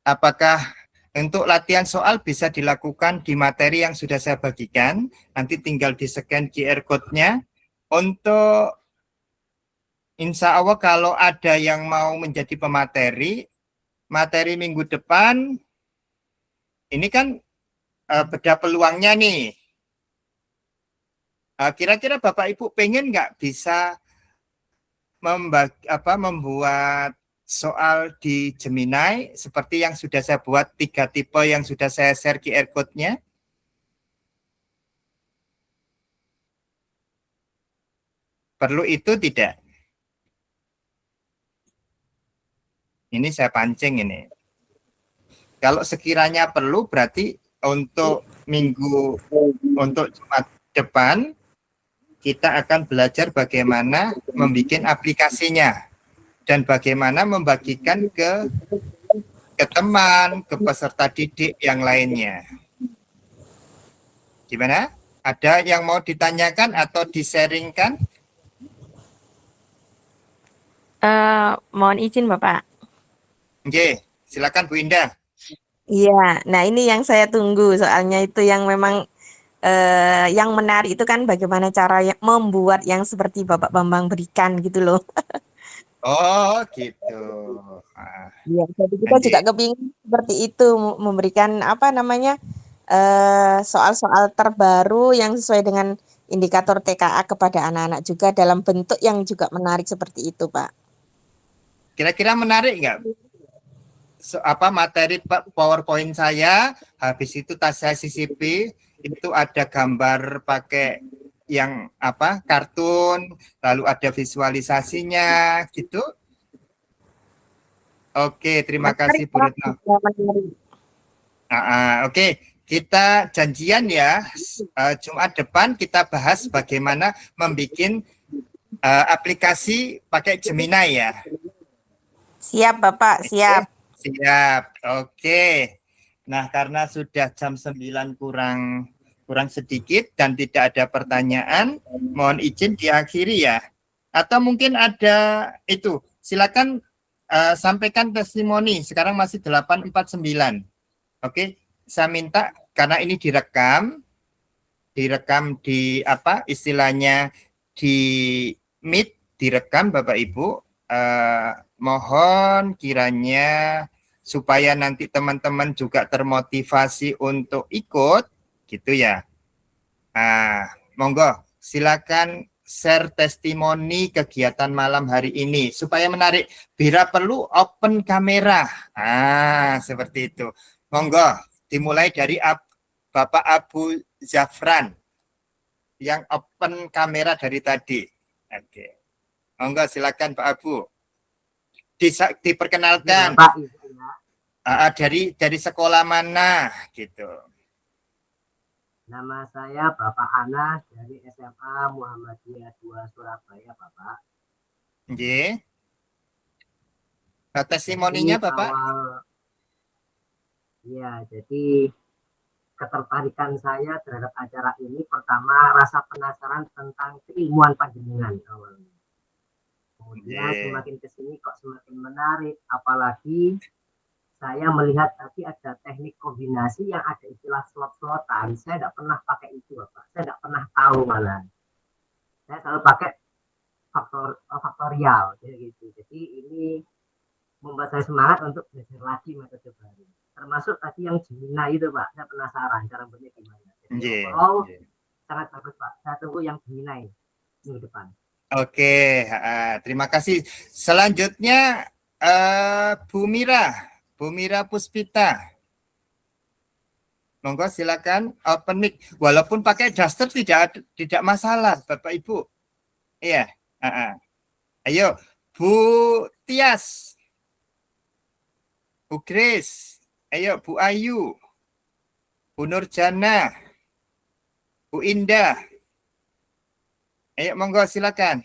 Apakah untuk latihan soal bisa dilakukan di materi yang sudah saya bagikan? Nanti tinggal di-scan QR code-nya. Untuk insya Allah kalau ada yang mau menjadi pemateri, materi minggu depan, ini kan beda peluangnya nih. Kira-kira Bapak Ibu pengen nggak bisa membuat soal di Gemini seperti yang sudah saya buat 3 tipe yang sudah saya share QR code-nya? Perlu itu tidak? Ini saya pancing ini. Kalau sekiranya perlu berarti untuk untuk Jumat depan kita akan belajar bagaimana membuat aplikasinya dan bagaimana membagikan ke teman, ke peserta didik yang lainnya. Gimana? Ada yang mau ditanyakan atau di-sharingkan? Mohon izin Bapak. Oke, silakan Bu Indah. Iya, nah ini yang saya tunggu soalnya itu yang memang yang menarik itu kan bagaimana cara membuat yang seperti Bapak Bambang berikan gitu loh. Oh, gitu. Iya, jadi kita Anji. juga kepingin seperti itu memberikan apa namanya soal-soal terbaru yang sesuai dengan indikator TKA kepada anak-anak juga dalam bentuk yang juga menarik seperti itu, Pak. Kira-kira menarik nggak? Materi PowerPoint saya, habis itu tas saya sisipi, itu ada gambar pakai yang kartun, lalu ada visualisasinya, gitu. Oke, terima kasih Bu Retno. Oke, kita janjian ya, Jumat depan kita bahas bagaimana membuat aplikasi pakai Gemini ya. Siap, Bapak, siap. Siap. Oke. Nah, karena sudah jam 9 kurang sedikit dan tidak ada pertanyaan, mohon izin diakhiri ya. Atau mungkin ada itu, silakan sampaikan testimoni. Sekarang masih 849. Oke, saya minta karena ini direkam di istilahnya di Meet, direkam Bapak Ibu. Mohon kiranya supaya nanti teman-teman juga termotivasi untuk ikut, gitu ya. Monggo, silakan share testimoni kegiatan malam hari ini supaya menarik. Bila perlu open kamera, seperti itu. Monggo, dimulai dari Bapak Abu Zafran yang open kamera dari tadi. Oke, monggo silakan Pak Abu. Diperkenalkan dari sekolah mana gitu. Nama saya Bapak Anas dari SMA Muhammadiyah 2 Surabaya, Bapak. Nggih. Nah, testimoninya Bapak? Jadi ketertarikan saya terhadap acara ini pertama rasa penasaran tentang keilmuan panjenengan awalnya. Kemudian semakin kesini kok semakin menarik, apalagi saya melihat tadi ada teknik kombinasi yang ada istilah slot-slotan. Saya tidak pernah pakai itu, Bapak. Saya tidak pernah tahu malah. Saya selalu pakai faktorial, gitu. Jadi ini membuat saya semangat untuk belajar lagi metode baru. Termasuk tadi yang Gemini itu, Pak. Saya penasaran cara bentuknya gimana. Jadi sangat bagus, Pak. Saya tunggu yang Gemini minggu depan. Oke, terima kasih. Selanjutnya Bu Mira Puspita. Monggo silakan open mic. Walaupun pakai daster tidak masalah, Bapak Ibu. Iya. Ayo, Bu Tias, Bu Grace, ayo Bu Ayu, Bu Nurjana, Bu Indah. Ayo monggo silakan.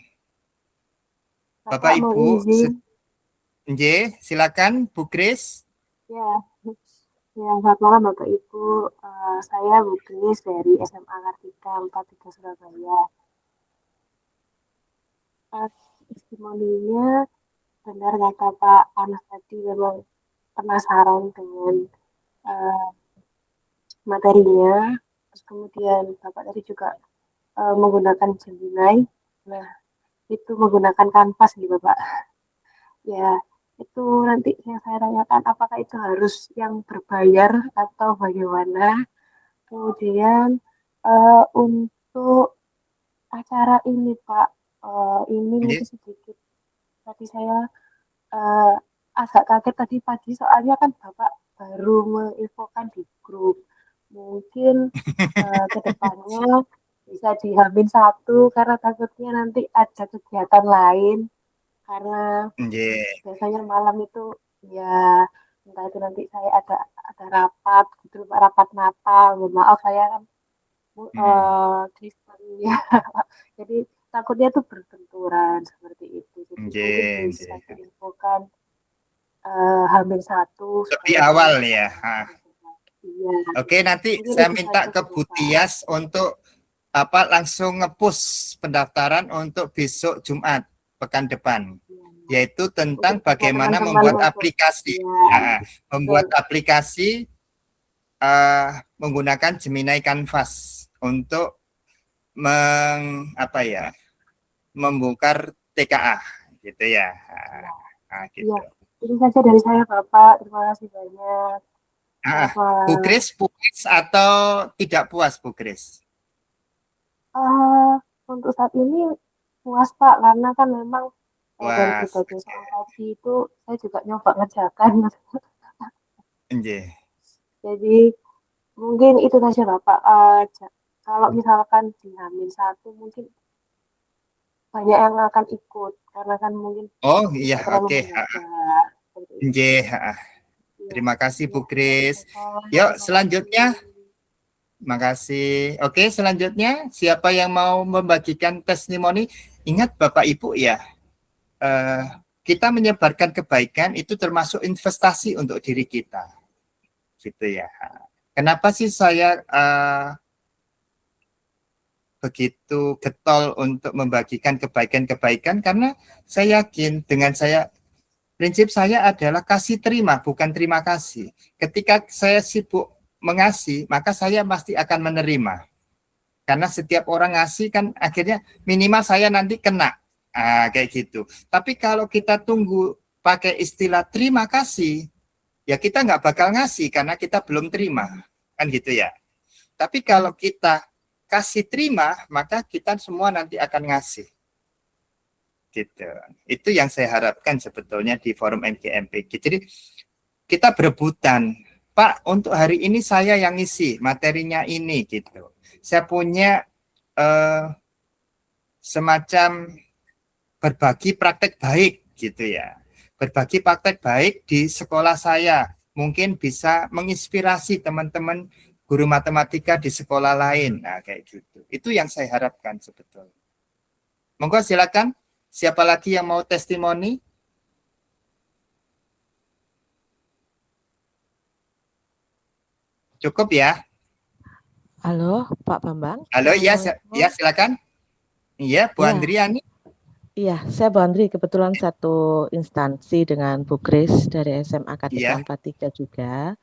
Bapak Ibu, silakan Bu Grace. Ya, selamat malam Bapak Ibu. Saya Bu Grace dari SMA Kartika 43 Surabaya. Testimoninya benar kata Pak Anas tadi, memang penasaran dengan materinya. Terus kemudian Bapak tadi juga menggunakan Gemini. Nah, itu menggunakan kanvas nih Bapak. Ya, itu nanti yang saya tanyakan apakah itu harus yang berbayar atau bagaimana. Kemudian untuk acara ini Pak, ini mungkin sedikit tadi saya agak kaget tadi pagi soalnya kan Bapak baru menginfokan di grup. Mungkin kedepannya bisa dihamin satu karena takutnya nanti ada kegiatan lain karena biasanya malam itu ya entah itu nanti saya ada rapat gitu, rapat Natal. Maaf saya kan Kristen ya, jadi takutnya tuh berbenturan seperti itu. Jadi mungkin bisa diinfokan hamin satu lebih awal ya. Iya. Oke, nanti saya minta ke Bu Tias untuk langsung nge-push pendaftaran untuk besok Jumat pekan depan, yaitu tentang bagaimana membuat aplikasi, menggunakan Gemini Canvas. untuk membongkar TKA gitu ya. Gitu. Iya, itu saja dari saya Bapak. Terima kasih banyak. Bu Kris puas atau tidak puas Bu Kris? Untuk saat ini puas Pak, karena kan memang dari Puas. berbagai soal tadi itu saya juga nyoba ngerjakan. Nggih. Jadi mungkin itu saja Bapak. Kalau misalkan di H-1 mungkin banyak yang akan ikut karena kan mungkin Oh iya, tidak terlalu oke. banyak. Seperti itu. Nggih, Iya, terima kasih Bu iya, Kris. Bapak. Yuk Terima selanjutnya. kasih. Makasih. Oke, selanjutnya siapa yang mau membagikan testimoni? Ingat Bapak Ibu ya, kita menyebarkan kebaikan itu termasuk investasi untuk diri kita. Gitu ya. Kenapa sih saya begitu getol untuk membagikan kebaikan-kebaikan? Karena saya yakin dengan prinsip saya adalah kasih terima, bukan terima kasih. Ketika saya sibuk mengasih, maka saya pasti akan menerima. Karena setiap orang ngasih kan akhirnya minimal saya nanti kena. Kayak gitu. Tapi kalau kita tunggu pakai istilah terima kasih, ya kita nggak bakal ngasih karena kita belum terima. Kan gitu ya. Tapi kalau kita kasih terima, maka kita semua nanti akan ngasih. Gitu. Itu yang saya harapkan sebetulnya di forum MGMP. Jadi kita berebutan, Pak, untuk hari ini saya yang ngisi materinya ini gitu. Saya punya semacam berbagi praktek baik gitu ya. Berbagi praktek baik di sekolah saya. Mungkin bisa menginspirasi teman-teman guru matematika di sekolah lain. Nah, kayak gitu. Itu yang saya harapkan sebetulnya. Monggo silakan. Siapa lagi yang mau testimoni? Cukup ya? Halo, Pak Bambang. Halo, ya silakan. Iya, Bu Ya. Andriani. Iya, saya Bu Andri, kebetulan satu instansi dengan Bu Kris dari SMA Kartika 43 juga.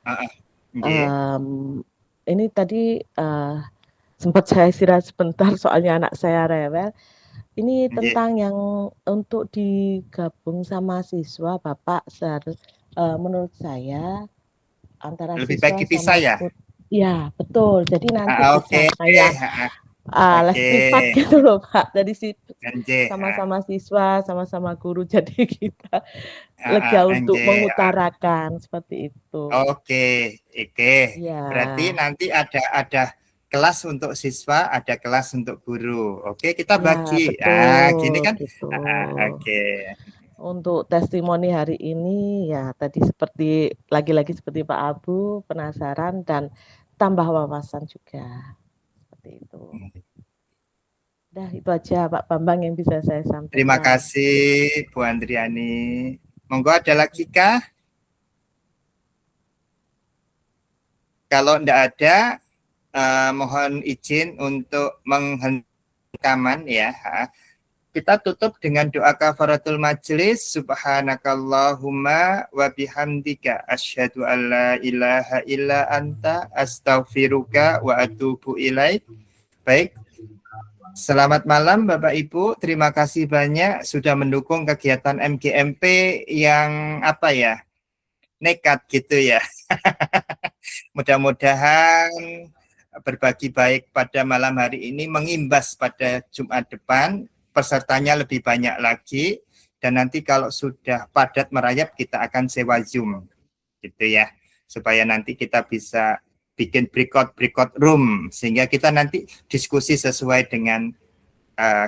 Ini tadi sempat saya istirahat sebentar soalnya anak saya rewel. Ini tentang yang untuk digabung sama siswa, Bapak, menurut saya antara Lebih siswa baik dipisah ya? Ya, betul. Jadi nanti Oke. bisa kayak les privat gitu loh Pak, dari sama-sama siswa, sama-sama guru, jadi kita lega untuk mengutarakan seperti itu. Oke. Ya. Berarti nanti ada kelas untuk siswa, ada kelas untuk guru. Oke, kita bagi. Gini kan? Gitu. Oke. Untuk testimoni hari ini ya tadi lagi-lagi seperti Pak Abu, penasaran dan tambah wawasan juga. Seperti itu. Dah itu aja Pak Bambang yang bisa saya sampaikan. Terima kasih Bu Andriani. Monggo ada lagi kah? Kalau tidak ada, mohon izin untuk menghentikan ya. Kita tutup dengan doa kafaratul majelis. Subhanakallahumma wa bihamdika asyhadu an la ilaha illa anta astaghfiruka wa atubu ilaik. Baik. Selamat malam Bapak Ibu. Terima kasih banyak sudah mendukung kegiatan MGMP yang nekat gitu ya. Mudah-mudahan berbagi baik pada malam hari ini mengimbas pada Jumat depan. Pesertanya lebih banyak lagi, dan nanti kalau sudah padat merayap kita akan sewa Zoom gitu ya, supaya nanti kita bisa bikin breakout room sehingga kita nanti diskusi sesuai dengan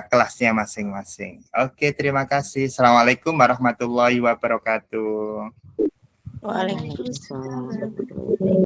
kelasnya masing-masing. Oke, terima kasih. Assalamualaikum warahmatullahi wabarakatuh. Waalaikumsalam.